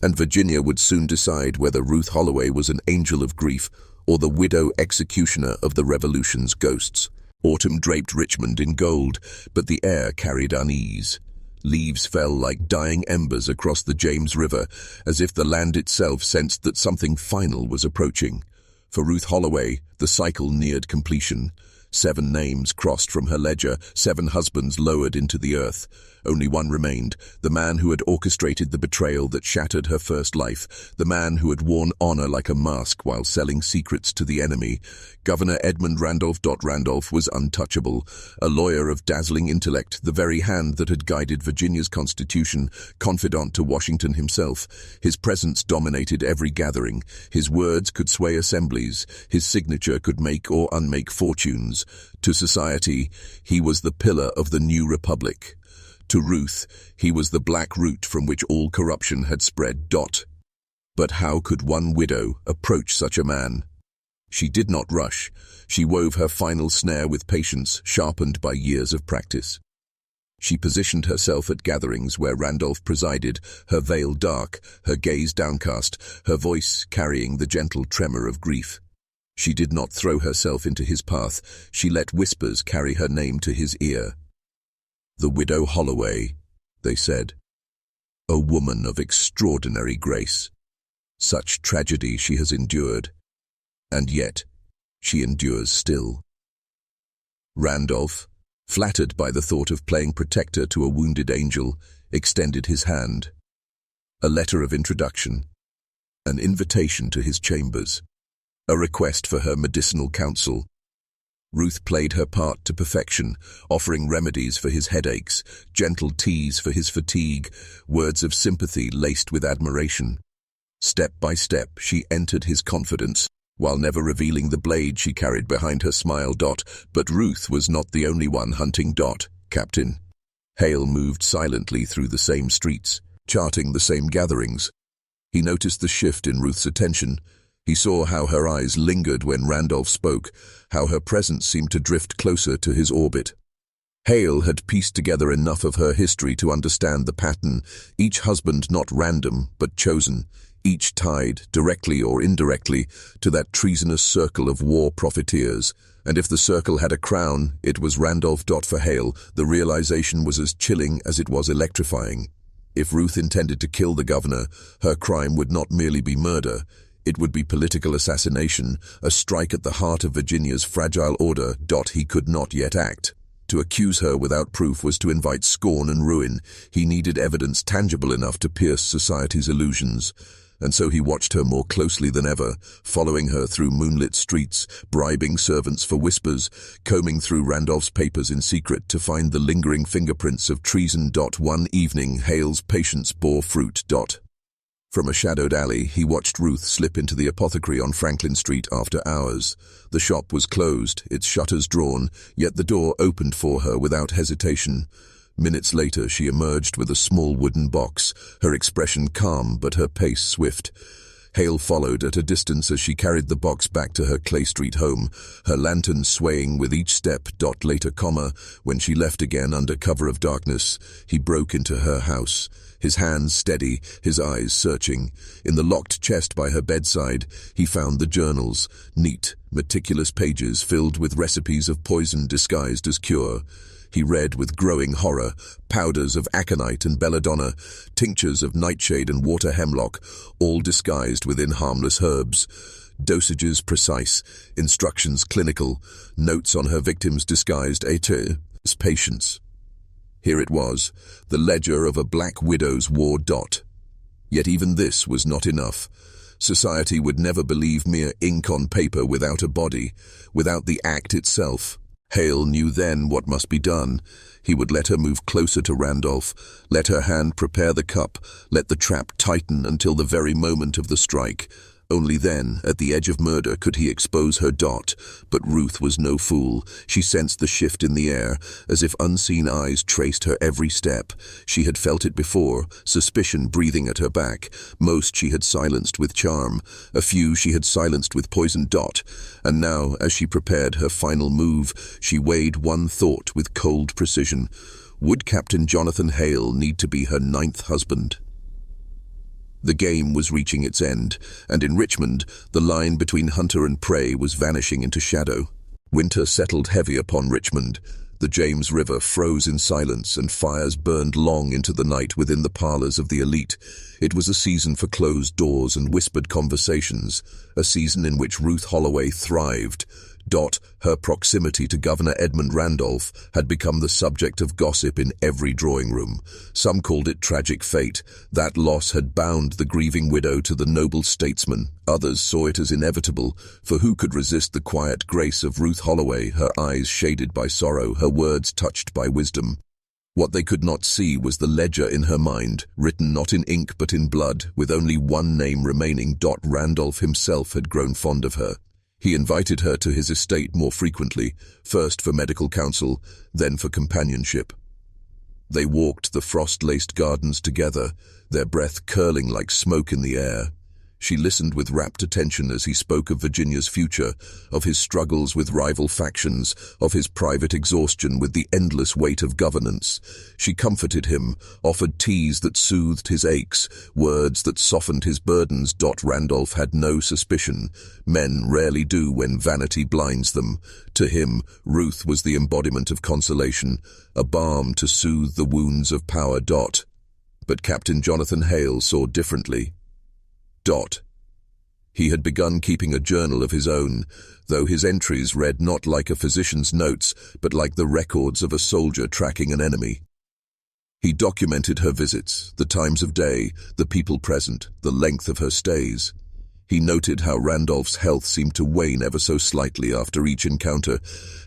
And Virginia would soon decide whether Ruth Holloway was an angel of grief or the widow executioner of the Revolution's ghosts. Autumn draped Richmond in gold, but the air carried unease. Leaves fell like dying embers across the James River, as if the land itself sensed that something final was approaching. For Ruth Holloway, the cycle neared completion. 7 names crossed from her ledger, 7 husbands lowered into the earth. Only one remained, the man who had orchestrated the betrayal that shattered her first life, the man who had worn honor like a mask while selling secrets to the enemy. Governor Edmund Randolph. Randolph was untouchable, a lawyer of dazzling intellect, the very hand that had guided Virginia's Constitution, confidant to Washington himself. His presence dominated every gathering. His words could sway assemblies. His signature could make or unmake fortunes. To society, he was the pillar of the new republic. To Ruth, he was the black root from which all corruption had spread. But how could one widow approach such a man? She did not rush. She wove her final snare with patience, sharpened by years of practice. She positioned herself at gatherings where Randolph presided, her veil dark, her gaze downcast, her voice carrying the gentle tremor of grief. She did not throw herself into his path. She let whispers carry her name to his ear. "The widow Holloway," they said. "A woman of extraordinary grace. Such tragedy she has endured. And yet, she endures still." Randolph, flattered by the thought of playing protector to a wounded angel, extended his hand. A letter of introduction. An invitation to his chambers. A request for her medicinal counsel. Ruth played her part to perfection, offering remedies for his headaches, gentle teas for his fatigue, words of sympathy laced with admiration. Step by step, she entered his confidence, while never revealing the blade she carried behind her smile. But Ruth was not the only one hunting. Captain Hale moved silently through the same streets, charting the same gatherings. He noticed the shift in Ruth's attention. He saw how her eyes lingered when Randolph spoke, how her presence seemed to drift closer to his orbit. Hale had pieced together enough of her history to understand the pattern, each husband not random, but chosen, each tied, directly or indirectly, to that treasonous circle of war profiteers. And if the circle had a crown, it was Randolph. For Hale, the realization was as chilling as it was electrifying. If Ruth intended to kill the governor, her crime would not merely be murder. It would be political assassination, a strike at the heart of Virginia's fragile order. He could not yet act. To accuse her without proof was to invite scorn and ruin. He needed evidence tangible enough to pierce society's illusions. And so he watched her more closely than ever, following her through moonlit streets, bribing servants for whispers, combing through Randolph's papers in secret to find the lingering fingerprints of treason. One evening, Hale's patience bore fruit. From a shadowed alley, he watched Ruth slip into the apothecary on Franklin Street after hours. The shop was closed, its shutters drawn, yet the door opened for her without hesitation. Minutes later, she emerged with a small wooden box, her expression calm but her pace swift. Hale followed at a distance as she carried the box back to her Clay Street home, her lantern swaying with each step. Later, when she left again under cover of darkness, he broke into her house. His hands steady, his eyes searching. In the locked chest by her bedside, he found the journals, neat, meticulous pages filled with recipes of poison disguised as cure. He read with growing horror, powders of aconite and belladonna, tinctures of nightshade and water hemlock, all disguised within harmless herbs. Dosages precise, instructions clinical, notes on her victims disguised as patients. Here it was, the ledger of a black widow's war. Yet even this was not enough. Society would never believe mere ink on paper without a body, without the act itself. Hale knew then what must be done. He would let her move closer to Randolph, let her hand prepare the cup, let the trap tighten until the very moment of the strike. Only then, at the edge of murder, could he expose her. But Ruth was no fool. She sensed the shift in the air, as if unseen eyes traced her every step. She had felt it before, suspicion breathing at her back. Most she had silenced with charm. A few she had silenced with poison. And now, as she prepared her final move, she weighed one thought with cold precision. Would Captain Jonathan Hale need to be her 9th husband? The game was reaching its end, and in Richmond, the line between hunter and prey was vanishing into shadow. Winter settled heavy upon Richmond. The James River froze in silence, and fires burned long into the night within the parlors of the elite. It was a season for closed doors and whispered conversations, a season in which Ruth Holloway thrived. Her proximity to Governor Edmund Randolph had become the subject of gossip in every drawing room. Some called it tragic fate. That loss had bound the grieving widow to the noble statesman. Others saw it as inevitable, for who could resist the quiet grace of Ruth Holloway, her eyes shaded by sorrow, her words touched by wisdom. What they could not see was the ledger in her mind, written not in ink but in blood, with only one name remaining. Randolph himself had grown fond of her. He invited her to his estate more frequently, first for medical counsel, then for companionship. They walked the frost-laced gardens together, their breath curling like smoke in the air. She listened with rapt attention as he spoke of Virginia's future, of his struggles with rival factions, of his private exhaustion with the endless weight of governance. She comforted him, offered teas that soothed his aches, words that softened his burdens. Randolph had no suspicion. Men rarely do when vanity blinds them. To him, Ruth was the embodiment of consolation, a balm to soothe the wounds of power. But Captain Jonathan Hale saw differently. He had begun keeping a journal of his own, though his entries read not like a physician's notes, but like the records of a soldier tracking an enemy. He documented her visits, the times of day, the people present, the length of her stays. He noted how Randolph's health seemed to wane ever so slightly after each encounter,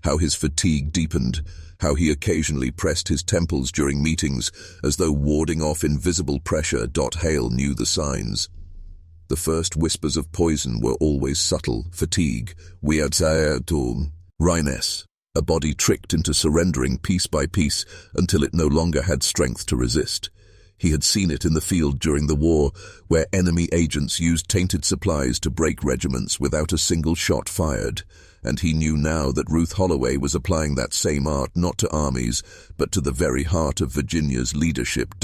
how his fatigue deepened, how he occasionally pressed his temples during meetings, as though warding off invisible pressure. Hale knew the signs. The first whispers of poison were always subtle: fatigue, wryness, a body tricked into surrendering piece by piece until it no longer had strength to resist. He had seen it in the field during the war, where enemy agents used tainted supplies to break regiments without a single shot fired, and he knew now that Ruth Holloway was applying that same art not to armies, but to the very heart of Virginia's leadership.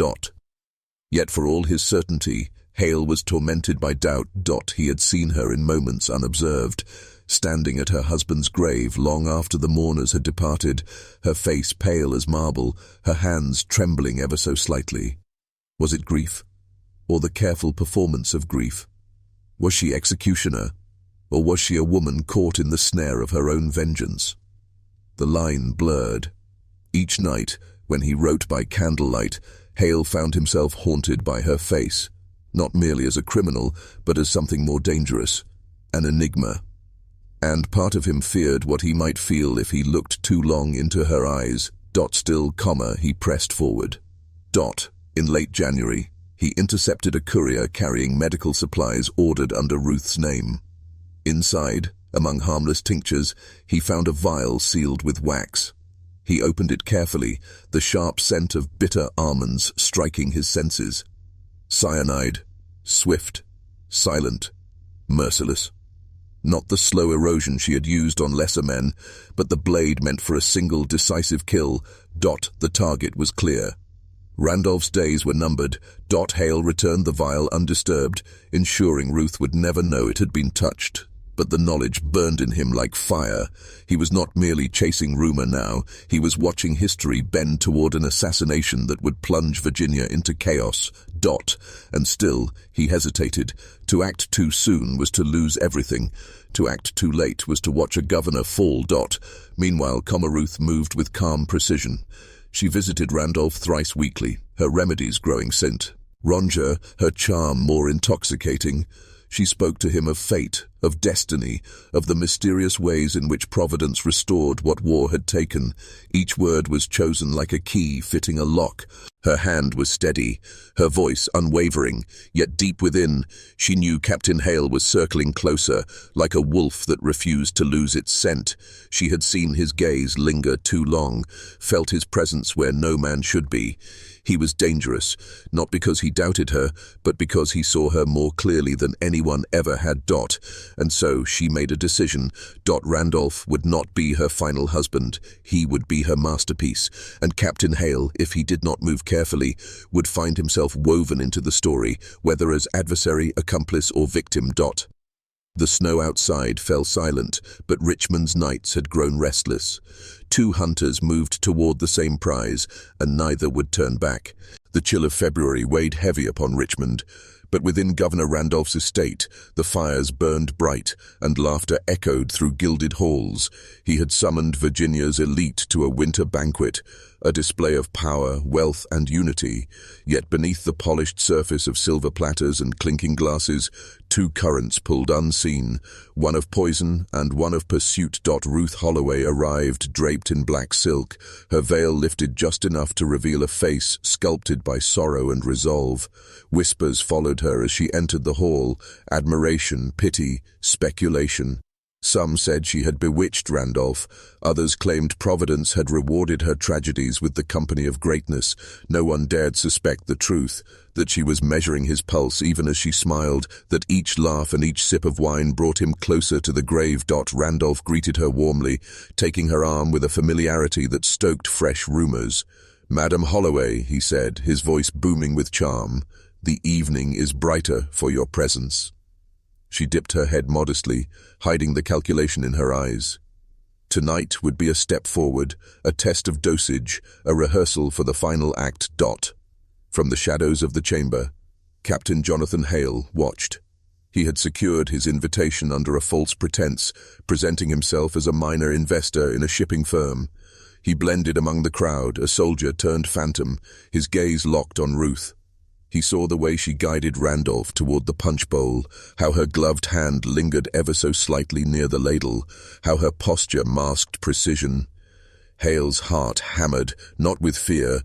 Yet for all his certainty, Hale was tormented by doubt. He had seen her in moments unobserved, standing at her husband's grave long after the mourners had departed, her face pale as marble, her hands trembling ever so slightly. Was it grief, or the careful performance of grief? Was she executioner, or was she a woman caught in the snare of her own vengeance? The line blurred. Each night, when he wrote by candlelight, Hale found himself haunted by her face, not merely as a criminal, but as something more dangerous, an enigma. And part of him feared what he might feel if he looked too long into her eyes. Still, he pressed forward. In late January, he intercepted a courier carrying medical supplies ordered under Ruth's name. Inside, among harmless tinctures, he found a vial sealed with wax. He opened it carefully, the sharp scent of bitter almonds striking his senses. Cyanide, swift, silent, merciless. Not the slow erosion she had used on lesser men, but the blade meant for a single decisive kill. The target was clear. Randolph's days were numbered. Hale returned the vial undisturbed, ensuring Ruth would never know it had been touched. But the knowledge burned in him like fire. He was not merely chasing rumor now, he was watching history bend toward an assassination that would plunge Virginia into chaos. And still, he hesitated. To act too soon was to lose everything. To act too late was to watch a governor fall. Meanwhile, Ruth moved with calm precision. She visited Randolph thrice weekly, her remedies growing scent. Ronger, her charm more intoxicating. She spoke to him of fate, of destiny, of the mysterious ways in which Providence restored what war had taken. Each word was chosen like a key fitting a lock. Her hand was steady, her voice unwavering, yet deep within, she knew Captain Hale was circling closer, like a wolf that refused to lose its scent. She had seen his gaze linger too long, felt his presence where no man should be. He was dangerous, not because he doubted her, but because he saw her more clearly than anyone ever had. And so she made a decision. Randolph would not be her final husband. He would be her masterpiece. And Captain Hale, if he did not move carefully, would find himself woven into the story, whether as adversary, accomplice, or victim. The snow outside fell silent, but Richmond's nights had grown restless. Two hunters moved toward the same prize, and neither would turn back. The chill of February weighed heavy upon Richmond, But within Governor Randolph's estate, the fires burned bright and laughter echoed through gilded halls. He had summoned Virginia's elite to a winter banquet, a display of power, wealth, and unity. Yet beneath the polished surface of silver platters and clinking glasses, two currents pulled unseen, one of poison and one of pursuit. Ruth Holloway arrived draped in black silk, her veil lifted just enough to reveal a face sculpted by sorrow and resolve. Whispers followed her as she entered the hall, admiration, pity, speculation. Some said she had bewitched Randolph, others claimed Providence had rewarded her tragedies with the company of greatness. No one dared suspect the truth, that she was measuring his pulse even as she smiled, that each laugh and each sip of wine brought him closer to the grave. Randolph greeted her warmly, taking her arm with a familiarity that stoked fresh rumors. "Madam Holloway," he said, his voice booming with charm, "the evening is brighter for your presence." She dipped her head modestly, hiding the calculation in her eyes. Tonight would be a step forward, a test of dosage, a rehearsal for the final act. From the shadows of the chamber, Captain Jonathan Hale watched. He had secured his invitation under a false pretense, presenting himself as a minor investor in a shipping firm. He blended among the crowd, a soldier turned phantom, his gaze locked on Ruth. He saw the way she guided Randolph toward the punch bowl, how her gloved hand lingered ever so slightly near the ladle, how her posture masked precision. Hale's heart hammered, not with fear,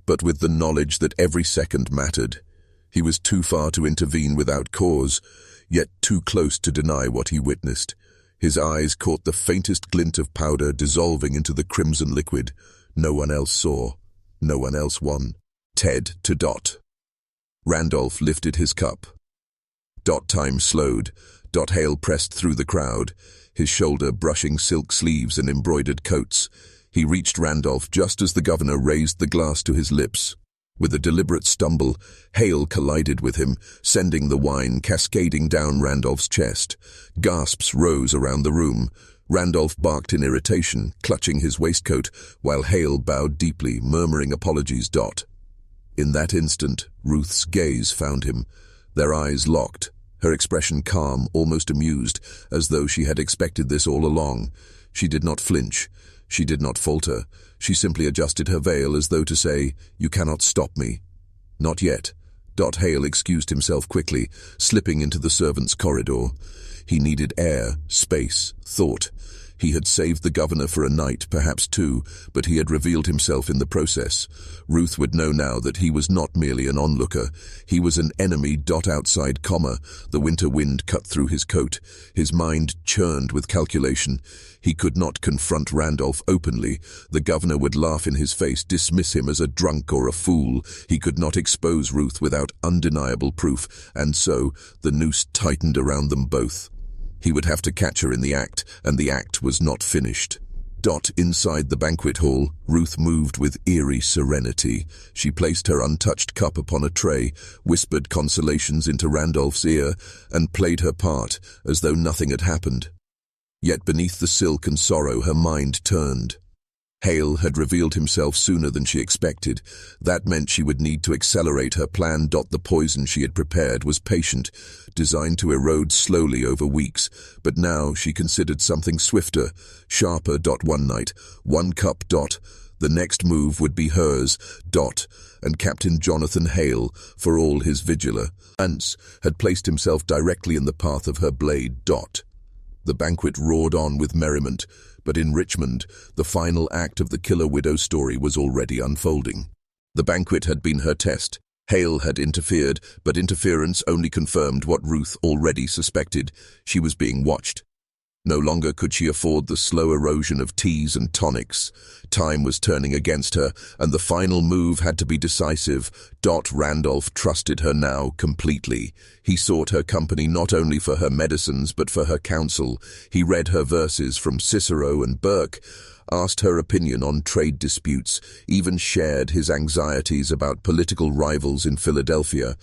but with the knowledge that every second mattered. He was too far to intervene without cause, yet too close to deny what he witnessed. His eyes caught the faintest glint of powder dissolving into the crimson liquid. No one else saw. No one else won. Ted to Dot. Randolph lifted his cup. Time slowed. Hale pressed through the crowd, his shoulder brushing silk sleeves and embroidered coats. He reached Randolph just as the governor raised the glass to his lips. With a deliberate stumble, Hale collided with him, sending the wine cascading down Randolph's chest. Gasps rose around the room. Randolph barked in irritation, clutching his waistcoat, while Hale bowed deeply, murmuring apologies. In that instant, Ruth's gaze found him. Their eyes locked, her expression calm, almost amused, as though she had expected this all along. She did not flinch. She did not falter. She simply adjusted her veil as though to say, "You cannot stop me." "Not yet." Hale excused himself quickly, slipping into the servants' corridor. He needed air, space, thought. He had saved the governor for a night, perhaps two, but he had revealed himself in the process. Ruth would know now that he was not merely an onlooker. He was an enemy. Outside, the winter wind cut through his coat. His mind churned with calculation. He could not confront Randolph openly. The governor would laugh in his face, dismiss him as a drunk or a fool. He could not expose Ruth without undeniable proof, and so the noose tightened around them both. He would have to catch her in the act, and the act was not finished. Inside the banquet hall, Ruth moved with eerie serenity. She placed her untouched cup upon a tray, whispered consolations into Randolph's ear, and played her part as though nothing had happened. Yet beneath the silk and sorrow, her mind turned. Hale had revealed himself sooner than she expected. That meant she would need to accelerate her plan. The poison she had prepared was patient, designed to erode slowly over weeks, but now she considered something swifter, sharper. One night, one cup. The next move would be hers. And Captain Jonathan Hale, for all his vigilance, had placed himself directly in the path of her blade. The banquet roared on with merriment, but in Richmond, the final act of the killer widow story was already unfolding. The banquet had been her test. Hale had interfered, but interference only confirmed what Ruth already suspected. She was being watched. No longer could she afford the slow erosion of teas and tonics. Time was turning against her, and the final move had to be decisive. Randolph trusted her now completely. He sought her company not only for her medicines but for her counsel. He read her verses from Cicero and Burke, asked her opinion on trade disputes, even shared his anxieties about political rivals in Philadelphia.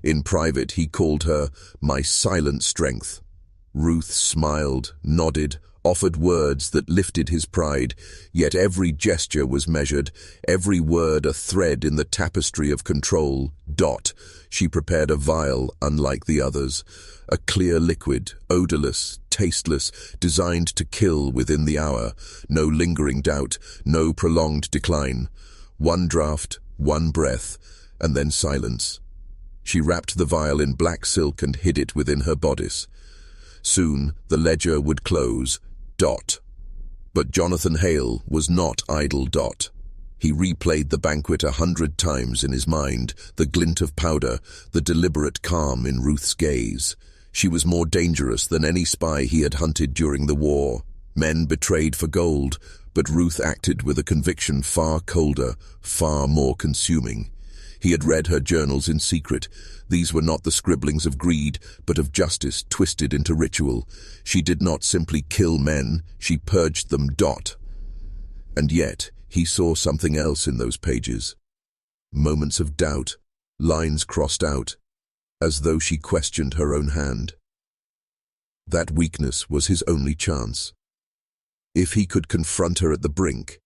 In private, he called her "my silent strength." Ruth smiled, nodded, offered words that lifted his pride, yet every gesture was measured, every word a thread in the tapestry of control. Dot. She prepared a vial unlike the others. A clear liquid, odorless, tasteless, designed to kill within the hour. No lingering doubt, no prolonged decline. One draught, one breath, and then silence. She wrapped the vial in black silk and hid it within her bodice. Soon the ledger would close. Dot. But Jonathan Hale was not idle. Dot. He replayed the banquet 100 times in his mind, the glint of powder, the deliberate calm in Ruth's gaze. She was more dangerous than any spy he had hunted during the war. Men betrayed for gold, but Ruth acted with a conviction far colder, far more consuming. He had read her journals in secret. These were not the scribblings of greed, but of justice twisted into ritual. She did not simply kill men, she purged them. Dot. And yet, he saw something else in those pages. Moments of doubt, lines crossed out, as though she questioned her own hand. That weakness was his only chance. If he could confront her at the brink,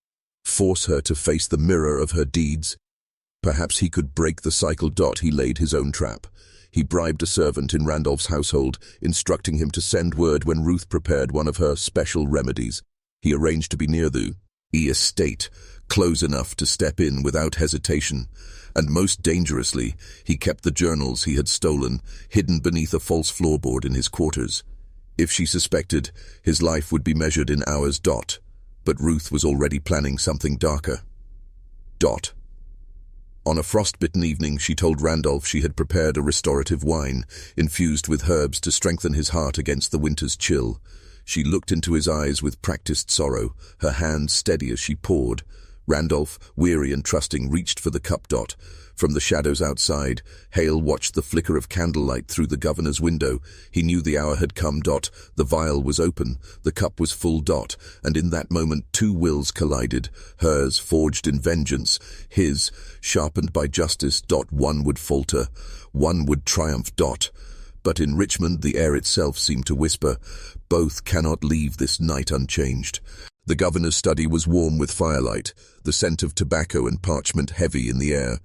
force her to face the mirror of her deeds, perhaps he could break the cycle. He laid his own trap. He bribed a servant in Randolph's household, instructing him to send word when Ruth prepared one of her special remedies. He arranged to be near the estate, close enough to step in without hesitation. And most dangerously, he kept the journals he had stolen, hidden beneath a false floorboard in his quarters. If she suspected, his life would be measured in hours. But Ruth was already planning something darker. On a frost-bitten evening, she told Randolph she had prepared a restorative wine, infused with herbs to strengthen his heart against the winter's chill. She looked into his eyes with practiced sorrow, her hand steady as she poured. Randolph, weary and trusting, reached for the cup. From the shadows outside, Hale watched the flicker of candlelight through the governor's window. He knew the hour had come. The vial was open, the cup was full. And in that moment 2 wills collided, hers forged in vengeance, his sharpened by justice. One would falter, one would triumph. But in Richmond the air itself seemed to whisper, both cannot leave this night unchanged. The governor's study was warm with firelight, the scent of tobacco and parchment heavy in the air.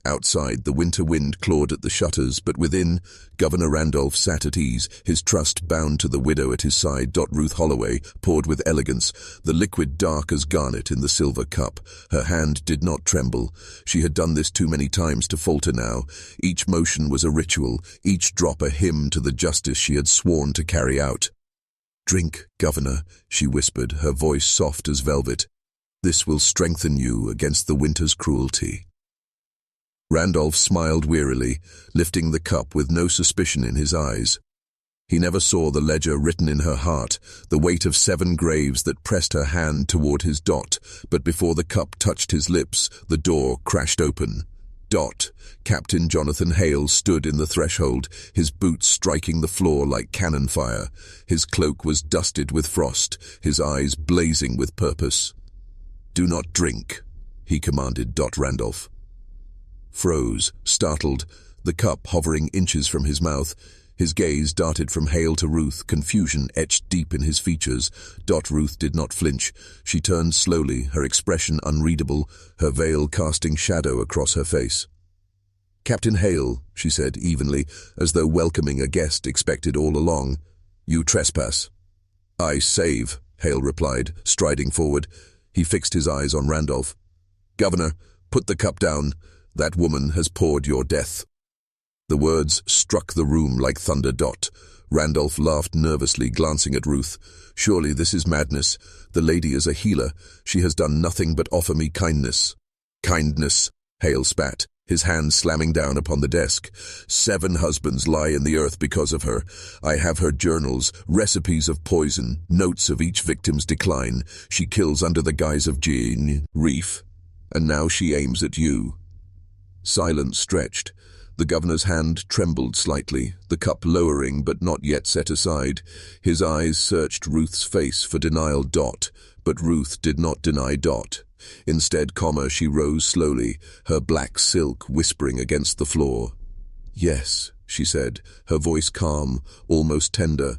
Outside, the winter wind clawed at the shutters, but within, Governor Randolph sat at ease, his trust bound to the widow at his side. Ruth Holloway poured with elegance, the liquid dark as garnet in the silver cup. Her hand did not tremble. She had done this too many times to falter now. Each motion was a ritual, each drop a hymn to the justice she had sworn to carry out. "Drink, Governor," she whispered, her voice soft as velvet. "This will strengthen you against the winter's cruelty." Randolph smiled wearily, lifting the cup with no suspicion in his eyes. He never saw the ledger written in her heart, the weight of 7 graves that pressed her hand toward his. But before the cup touched his lips, the door crashed open. Captain Jonathan Hale stood in the threshold, his boots striking the floor like cannon fire. His cloak was dusted with frost, his eyes blazing with purpose. "Do not drink," he commanded. Randolph froze, startled, the cup hovering inches from his mouth. His gaze darted from Hale to Ruth, confusion etched deep in his features. Ruth did not flinch. She turned slowly, her expression unreadable, her veil casting shadow across her face. "Captain Hale," she said evenly, as though welcoming a guest expected all along. "You trespass." "I save," Hale replied, striding forward. He fixed his eyes on Randolph. "Governor, put the cup down. That woman has poured your death." The words struck the room like thunder. Randolph laughed nervously, glancing at Ruth. "Surely this is madness. The lady is a healer. She has done nothing but offer me kindness." "Kindness," Hale spat, his hand slamming down upon the desk. "7 husbands lie in the earth because of her. I have her journals, recipes of poison, notes of each victim's decline. She kills under the guise of grief, and now she aims at you." Silence stretched. The governor's hand trembled slightly, the cup lowering but not yet set aside. His eyes searched Ruth's face for denial. But Ruth did not deny. Instead, she rose slowly, her black silk whispering against the floor. "Yes," she said, her voice calm, almost tender.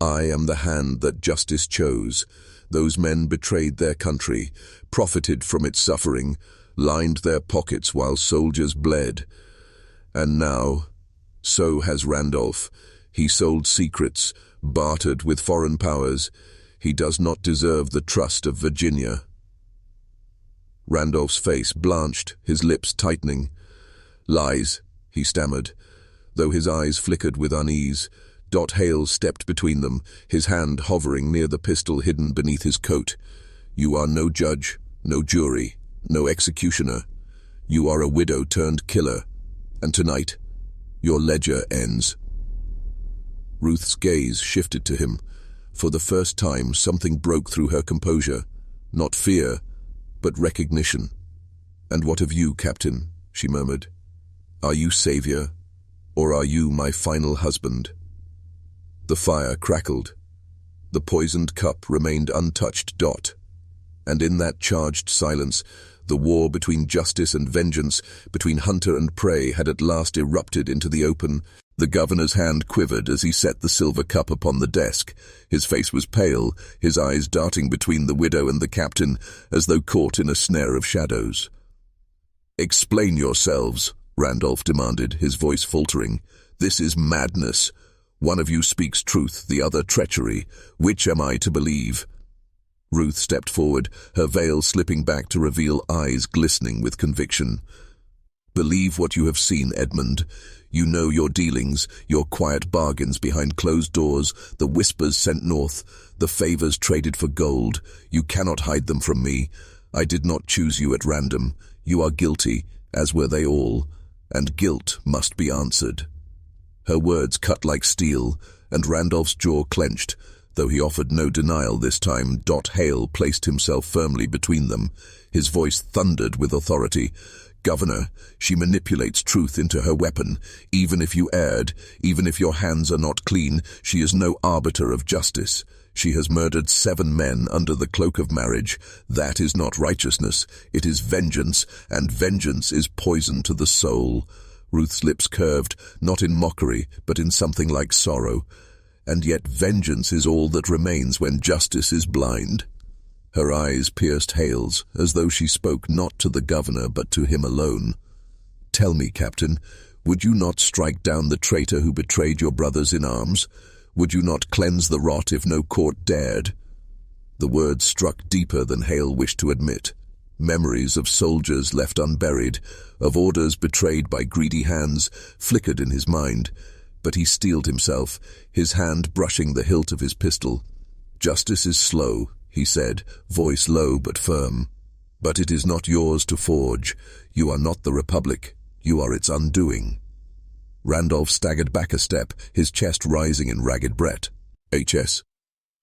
"I am the hand that justice chose. Those men betrayed their country, profited from its suffering, lined their pockets while soldiers bled. And now, so has Randolph. He sold secrets, bartered with foreign powers. He does not deserve the trust of Virginia. Randolph's face blanched, his lips tightening. Lies, he stammered, though his eyes flickered with unease. Hale stepped between them, his hand hovering near the pistol hidden beneath his coat. You are no judge, no jury, no executioner. You are a widow turned killer. And tonight, your ledger ends. Ruth's gaze shifted to him. For the first time, something broke through her composure. Not fear, but recognition. And what of you, Captain? She murmured. Are you savior, or are you my final husband? The fire crackled. The poisoned cup remained untouched. And in that charged silence, the war between justice and vengeance, between hunter and prey, had at last erupted into the open. The governor's hand quivered as he set the silver cup upon the desk. His face was pale, his eyes darting between the widow and the captain, as though caught in a snare of shadows. Explain yourselves, Randolph demanded, his voice faltering. This is madness. One of you speaks truth, the other treachery. Which am I to believe? Ruth stepped forward, her veil slipping back to reveal eyes glistening with conviction. Believe what you have seen, Edmund. You know your dealings, your quiet bargains behind closed doors, the whispers sent north, the favors traded for gold. You cannot hide them from me. I did not choose you at random. You are guilty, as were they all, and guilt must be answered. Her words cut like steel, and Randolph's jaw clenched, though he offered no denial this time. Hale placed himself firmly between them. His voice thundered with authority. Governor, she manipulates truth into her weapon. Even if you erred, even if your hands are not clean, she is no arbiter of justice. She has murdered 7 men under the cloak of marriage. That is not righteousness. It is vengeance, and vengeance is poison to the soul. Ruth's lips curved, not in mockery, but in something like sorrow. And yet vengeance is all that remains when justice is blind. Her eyes pierced Hale's, as though she spoke not to the governor, but to him alone. Tell me, Captain, would you not strike down the traitor who betrayed your brothers in arms? Would you not cleanse the rot if no court dared? The words struck deeper than Hale wished to admit. Memories of soldiers left unburied, of orders betrayed by greedy hands, flickered in his mind. But he steeled himself, his hand brushing the hilt of his pistol. Justice is slow, he said, voice low but firm. But it is not yours to forge. You are not the Republic. You are its undoing. Randolph staggered back a step, his chest rising in ragged breath. HS.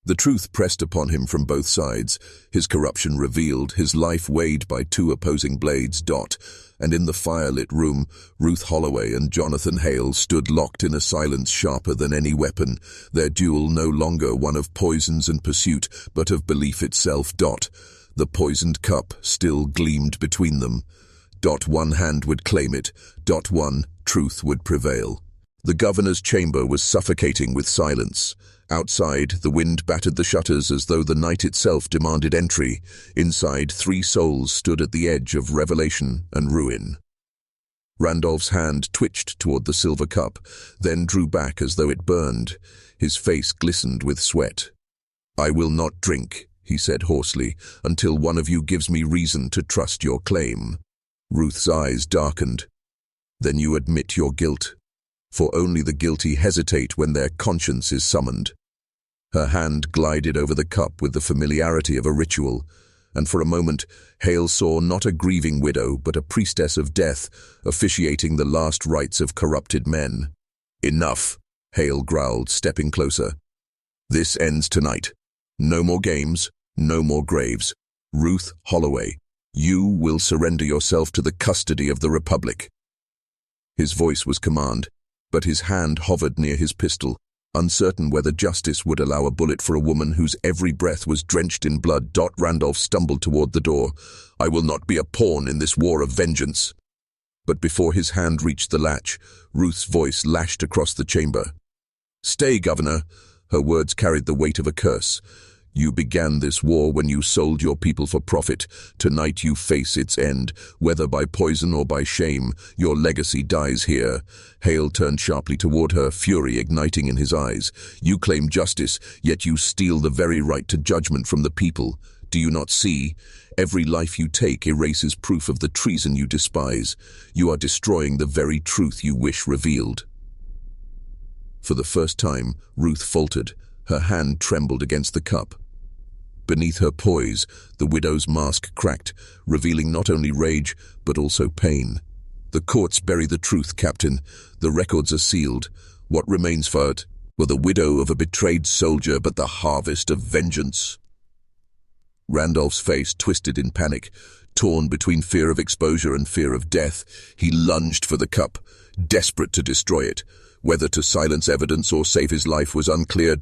The truth pressed upon him from both sides, his corruption revealed, his life weighed by 2 opposing blades. And in the firelit room, Ruth Holloway and Jonathan Hale stood locked in a silence sharper than any weapon, their duel no longer one of poisons and pursuit, but of belief itself. The poisoned cup still gleamed between them. One hand would claim it. One, truth would prevail. The governor's chamber was suffocating with silence. Outside, the wind battered the shutters as though the night itself demanded entry. Inside, 3 souls stood at the edge of revelation and ruin. Randolph's hand twitched toward the silver cup, then drew back as though it burned. His face glistened with sweat. I will not drink, he said hoarsely, until one of you gives me reason to trust your claim. Ruth's eyes darkened. Then you admit your guilt. For only the guilty hesitate when their conscience is summoned. Her hand glided over the cup with the familiarity of a ritual, and for a moment Hale saw not a grieving widow but a priestess of death officiating the last rites of corrupted men. Enough, Hale growled, stepping closer. This ends tonight. No more games, no more graves. Ruth Holloway, you will surrender yourself to the custody of the Republic. His voice was command, but his hand hovered near his pistol, uncertain whether justice would allow a bullet for a woman whose every breath was drenched in blood. Randolph stumbled toward the door. I will not be a pawn in this war of vengeance. But before his hand reached the latch, Ruth's voice lashed across the chamber. Stay, Governor. Her words carried the weight of a curse. You began this war when you sold your people for profit. Tonight you face its end, whether by poison or by shame. Your legacy dies here." Hale turned sharply toward her, fury igniting in his eyes. "You claim justice, yet you steal the very right to judgment from the people. Do you not see? Every life you take erases proof of the treason you despise. You are destroying the very truth you wish revealed." For the first time, Ruth faltered. Her hand trembled against the cup. Beneath her poise, the widow's mask cracked, revealing not only rage, but also pain. "The courts bury the truth, Captain. The records are sealed. What remains for it? Well, the widow of a betrayed soldier, but the harvest of vengeance." Randolph's face twisted in panic. Torn between fear of exposure and fear of death, he lunged for the cup, desperate to destroy it. Whether to silence evidence or save his life was unclear.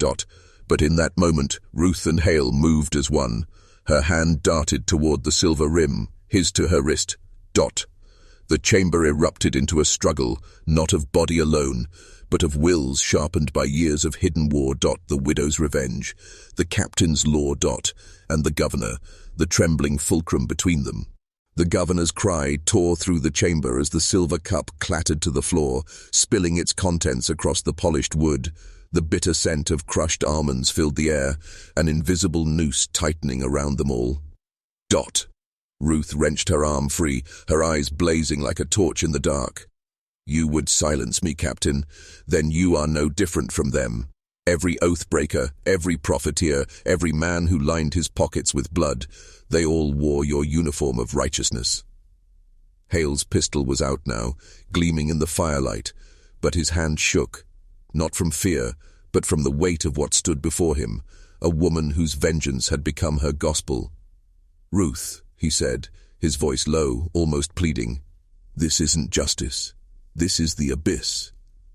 But in that moment, Ruth and Hale moved as one. Her hand darted toward the silver rim, his to her wrist. The chamber erupted into a struggle, not of body alone, but of wills sharpened by years of hidden war. The widow's revenge, the captain's law. And the governor, the trembling fulcrum between them. The governor's cry tore through the chamber as the silver cup clattered to the floor, spilling its contents across the polished wood. The bitter scent of crushed almonds filled the air, an invisible noose tightening around them all. Ruth wrenched her arm free, her eyes blazing like a torch in the dark. "You would silence me, Captain. Then you are no different from them. Every oath-breaker, every profiteer, every man who lined his pockets with blood, they all wore your uniform of righteousness." Hale's pistol was out now, gleaming in the firelight, but his hand shook. Not from fear, but from the weight of what stood before him, a woman whose vengeance had become her gospel. "Ruth," he said, his voice low, almost pleading, "this isn't justice. This is the abyss,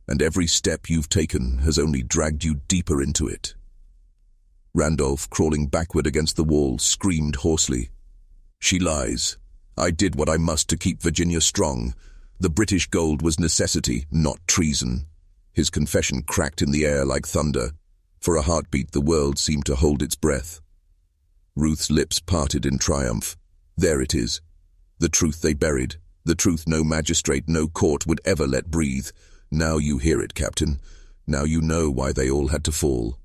and every step you've taken has only dragged you deeper into it." Randolph, crawling backward against the wall, screamed hoarsely, "She lies. I did what I must to keep Virginia strong. The British gold was necessity, not treason." His confession cracked in the air like thunder. For a heartbeat, the world seemed to hold its breath. Ruth's lips parted in triumph. There it is. The truth they buried. The truth no magistrate, no court would ever let breathe. Now you hear it, Captain. Now you know why they all had to fall.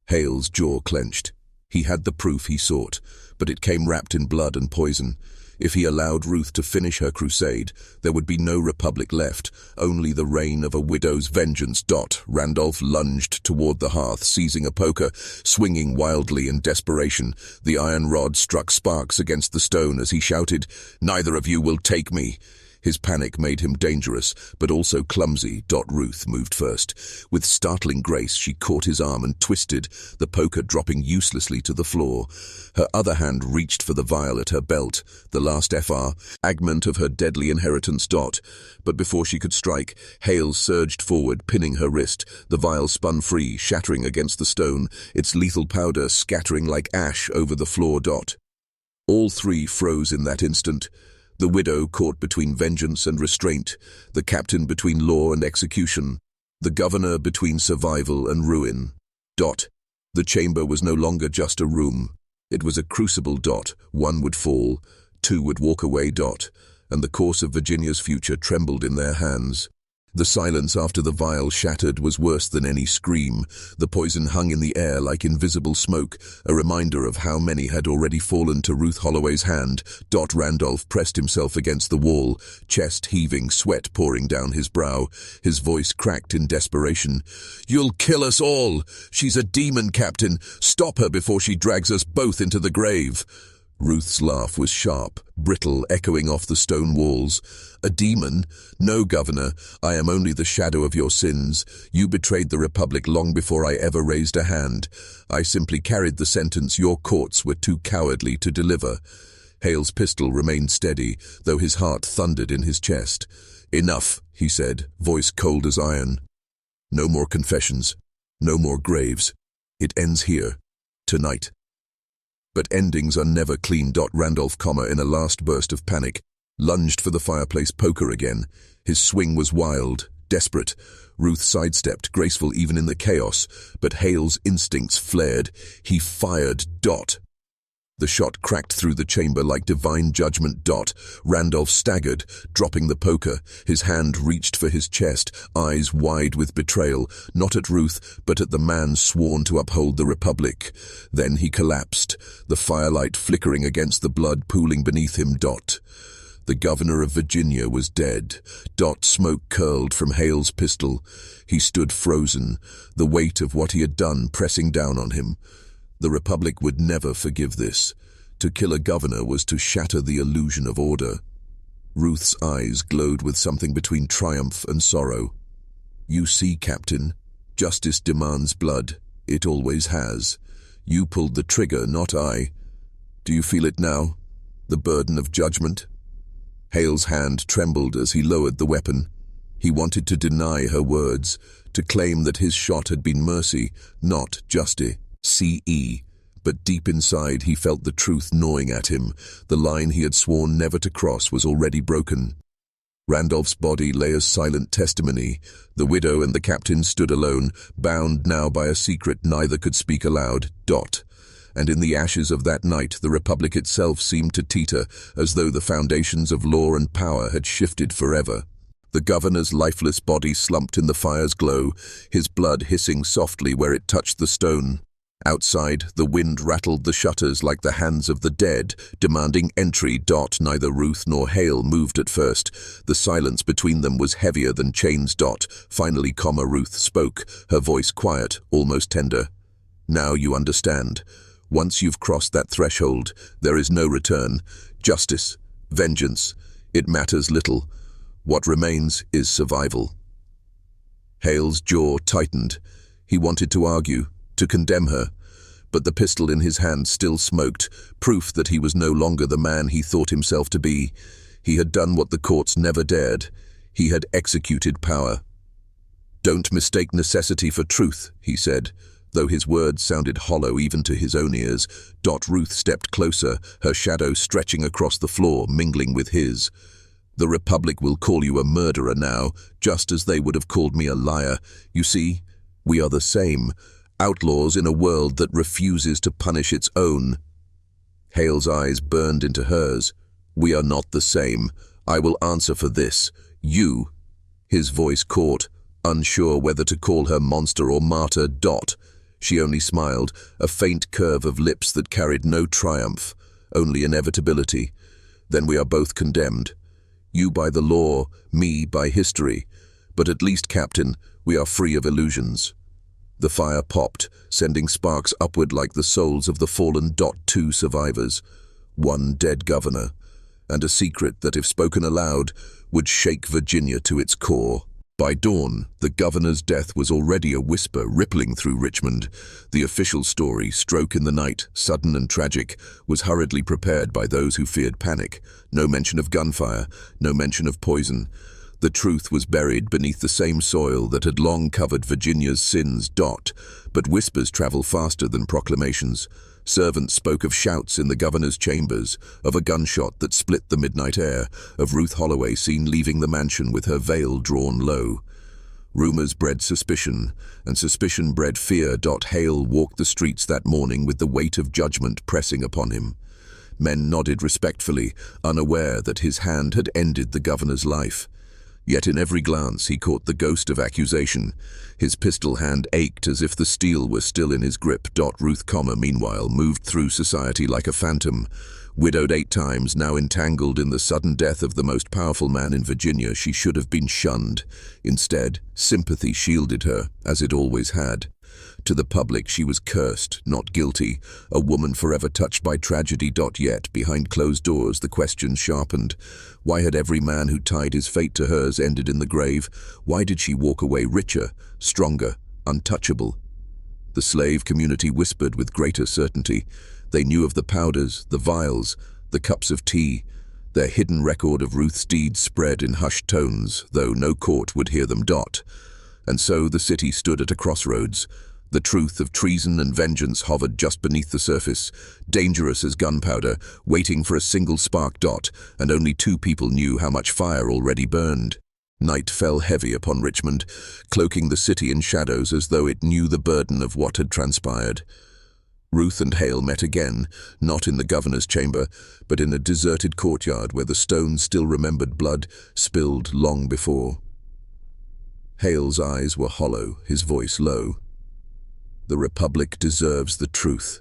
Hale's jaw clenched. He had the proof he sought, but it came wrapped in blood and poison. If he allowed Ruth to finish her crusade, there would be no republic left, only the reign of a widow's vengeance. Randolph lunged toward the hearth, seizing a poker, swinging wildly in desperation. The iron rod struck sparks against the stone as he shouted, "Neither of you will take me." His panic made him dangerous, but also clumsy. Ruth moved first. With startling grace, she caught his arm and twisted, the poker dropping uselessly to the floor. Her other hand reached for the vial at her belt, the last fragment of her deadly inheritance. But before she could strike, Hale surged forward, pinning her wrist. The vial spun free, shattering against the stone, its lethal powder scattering like ash over the floor. All three froze in that instant. The widow caught between vengeance and restraint, the captain between law and execution, the governor between survival and ruin. The chamber was no longer just a room. It was a crucible. One would fall, two would walk away. And the course of Virginia's future trembled in their hands. The silence after the vial shattered was worse than any scream. The poison hung in the air like invisible smoke, a reminder of how many had already fallen to Ruth Holloway's hand. Randolph pressed himself against the wall, chest heaving, sweat pouring down his brow. His voice cracked in desperation. "You'll kill us all! She's a demon, Captain! Stop her before she drags us both into the grave!" Ruth's laugh was sharp, brittle, echoing off the stone walls. "A demon? No, Governor, I am only the shadow of your sins. You betrayed the Republic long before I ever raised a hand. I simply carried the sentence your courts were too cowardly to deliver." Hale's pistol remained steady, though his heart thundered in his chest. "Enough," he said, voice cold as iron. "No more confessions. No more graves. It ends here. Tonight." But endings are never clean. Randolph, in a last burst of panic, lunged for the fireplace poker again. His swing was wild, Desperate, Ruth sidestepped, graceful even in the chaos, but Hale's instincts flared. He fired. The shot cracked through the chamber like divine judgment. Randolph staggered, dropping the poker. His hand reached for his chest, eyes wide with betrayal, not at Ruth, but at the man sworn to uphold the Republic. Then he collapsed, the firelight flickering against the blood pooling beneath him. The governor of Virginia was dead. Smoke curled from Hale's pistol. He stood frozen, the weight of what he had done pressing down on him. The Republic would never forgive this. To kill a governor was to shatter the illusion of order. Ruth's eyes glowed with something between triumph and sorrow. "You see, Captain, justice demands blood. It always has. You pulled the trigger, not I. Do you feel it now? The burden of judgment?" Hale's hand trembled as he lowered the weapon. He wanted to deny her words, to claim that his shot had been mercy, not justice. But deep inside he felt the truth gnawing at him. The line he had sworn never to cross was already broken. Randolph's body lay as silent testimony. The widow and the captain stood alone, bound now by a secret neither could speak aloud. And in the ashes of that night the Republic itself seemed to teeter, as though the foundations of law and power had shifted forever. The governor's lifeless body slumped in the fire's glow, his blood hissing softly where it touched the stone. Outside, the wind rattled the shutters like the hands of the dead, demanding entry. Neither Ruth nor Hale moved at first. The silence between them was heavier than chains. Finally, Ruth spoke, her voice quiet, almost tender. "Now you understand. Once you've crossed that threshold, there is no return. Justice, vengeance, it matters little. What remains is survival." Hale's jaw tightened. He wanted to argue, to condemn her, but the pistol in his hand still smoked, proof that he was no longer the man he thought himself to be. He had done what the courts never dared. He had executed power. "Don't mistake necessity for truth," he said, though his words sounded hollow even to his own ears. Ruth stepped closer, her shadow stretching across the floor, mingling with his. "The Republic will call you a murderer now, just as they would have called me a liar. You see, we are the same. Outlaws in a world that refuses to punish its own." Hale's eyes burned into hers. "We are not the same. I will answer for this. You." His voice caught, unsure whether to call her monster or martyr. She only smiled, a faint curve of lips that carried no triumph, only inevitability. "Then we are both condemned. You by the law, me by history. But at least, Captain, we are free of illusions." The fire popped, sending sparks upward like the souls of the fallen. 2 survivors, one dead governor, and a secret that, if spoken aloud, would shake Virginia to its core. By dawn, the governor's death was already a whisper rippling through Richmond. The official story, stroke in the night, sudden and tragic, was hurriedly prepared by those who feared panic. No mention of gunfire, no mention of poison. The truth was buried beneath the same soil that had long covered Virginia's sins. But whispers travel faster than proclamations. Servants spoke of shouts in the governor's chambers, of a gunshot that split the midnight air, of Ruth Holloway seen leaving the mansion with her veil drawn low. Rumors bred suspicion, and suspicion bred fear. Hale walked the streets that morning with the weight of judgment pressing upon him. Men nodded respectfully, unaware that his hand had ended the governor's life. Yet in every glance he caught the ghost of accusation. His pistol hand ached as if the steel were still in his grip. Ruth, meanwhile, moved through society like a phantom. Widowed 8 times, now entangled in the sudden death of the most powerful man in Virginia, she should have been shunned. Instead, sympathy shielded her, as it always had. To the public she was cursed, not guilty, a woman forever touched by tragedy. Yet, behind closed doors, the questions sharpened. Why had every man who tied his fate to hers ended in the grave? Why did she walk away richer, stronger, untouchable? The slave community whispered with greater certainty. They knew of the powders, the vials, the cups of tea. Their hidden record of Ruth's deeds spread in hushed tones, though no court would hear them. And so the city stood at a crossroads. The truth of treason and vengeance hovered just beneath the surface, dangerous as gunpowder, waiting for a single spark. And only 2 people knew how much fire already burned. Night fell heavy upon Richmond, cloaking the city in shadows as though it knew the burden of what had transpired. Ruth and Hale met again, not in the governor's chamber, but in a deserted courtyard where the stones still remembered blood spilled long before. Hale's eyes were hollow, his voice low. "The Republic deserves the truth.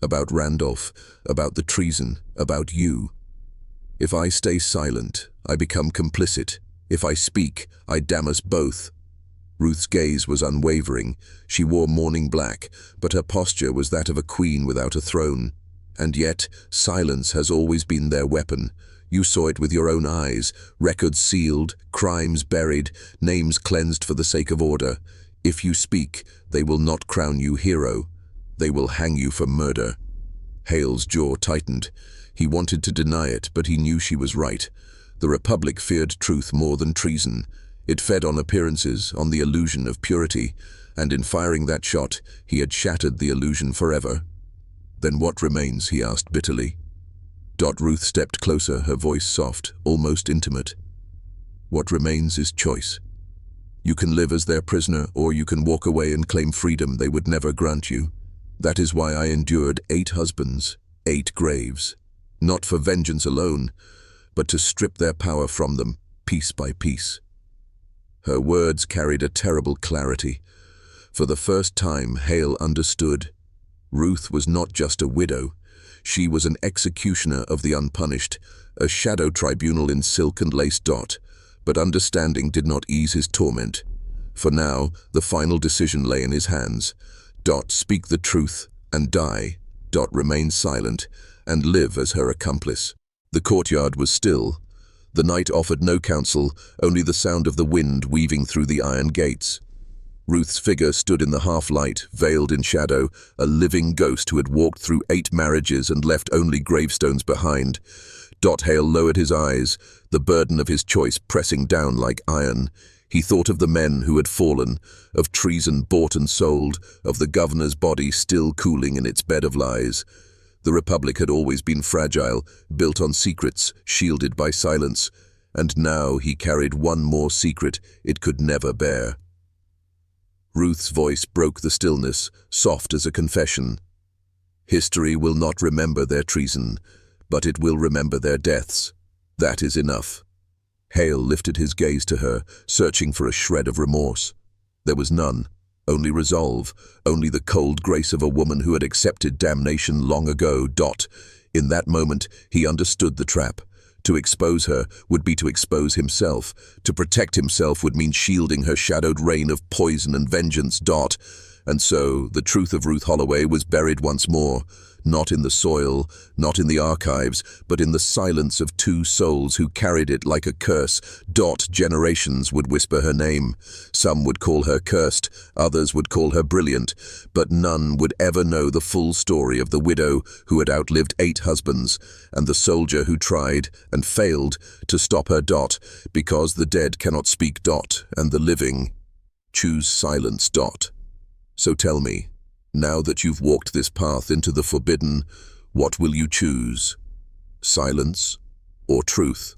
About Randolph, about the treason, about you. If I stay silent, I become complicit. If I speak, I damn us both." Ruth's gaze was unwavering. She wore mourning black, but her posture was that of a queen without a throne. And yet, silence has always been their weapon. You saw it with your own eyes, records sealed, crimes buried, names cleansed for the sake of order. If you speak, they will not crown you hero. They will hang you for murder. Hale's jaw tightened. He wanted to deny it, but he knew she was right. The Republic feared truth more than treason. It fed on appearances, on the illusion of purity, and in firing that shot, he had shattered the illusion forever. "Then what remains?" he asked bitterly. Ruth stepped closer, her voice soft, almost intimate. "What remains is choice. You can live as their prisoner, or you can walk away and claim freedom they would never grant you. That is why I endured 8 husbands, 8 graves. Not for vengeance alone, but to strip their power from them, piece by piece." Her words carried a terrible clarity. For the first time, Hale understood. Ruth was not just a widow. She was an executioner of the unpunished, a shadow tribunal in silk and lace. But understanding did not ease his torment. For now, the final decision lay in his hands. Speak the truth and die. Remain silent and live as her accomplice. The courtyard was still. The night offered no counsel, only the sound of the wind weaving through the iron gates. Ruth's figure stood in the half-light, veiled in shadow, a living ghost who had walked through 8 marriages and left only gravestones behind. Hale lowered his eyes, the burden of his choice pressing down like iron. He thought of the men who had fallen, of treason bought and sold, of the governor's body still cooling in its bed of lies. The Republic had always been fragile, built on secrets, shielded by silence, and now he carried one more secret it could never bear. Ruth's voice broke the stillness, soft as a confession. "History will not remember their treason, but it will remember their deaths. That is enough." Hale lifted his gaze to her, searching for a shred of remorse. There was none. Only resolve, only the cold grace of a woman who had accepted damnation long ago. In that moment, he understood the trap. To expose her would be to expose himself. To protect himself would mean shielding her shadowed reign of poison and vengeance. And so, the truth of Ruth Holloway was buried once more. Not in the soil, not in the archives, but in the silence of 2 souls who carried it like a curse. Generations would whisper her name. Some would call her cursed, others would call her brilliant, but none would ever know the full story of the widow who had outlived 8 husbands, and the soldier who tried and failed to stop her. Because the dead cannot speak. And the living choose silence. So tell me, now that you've walked this path into the forbidden, what will you choose? Silence or truth?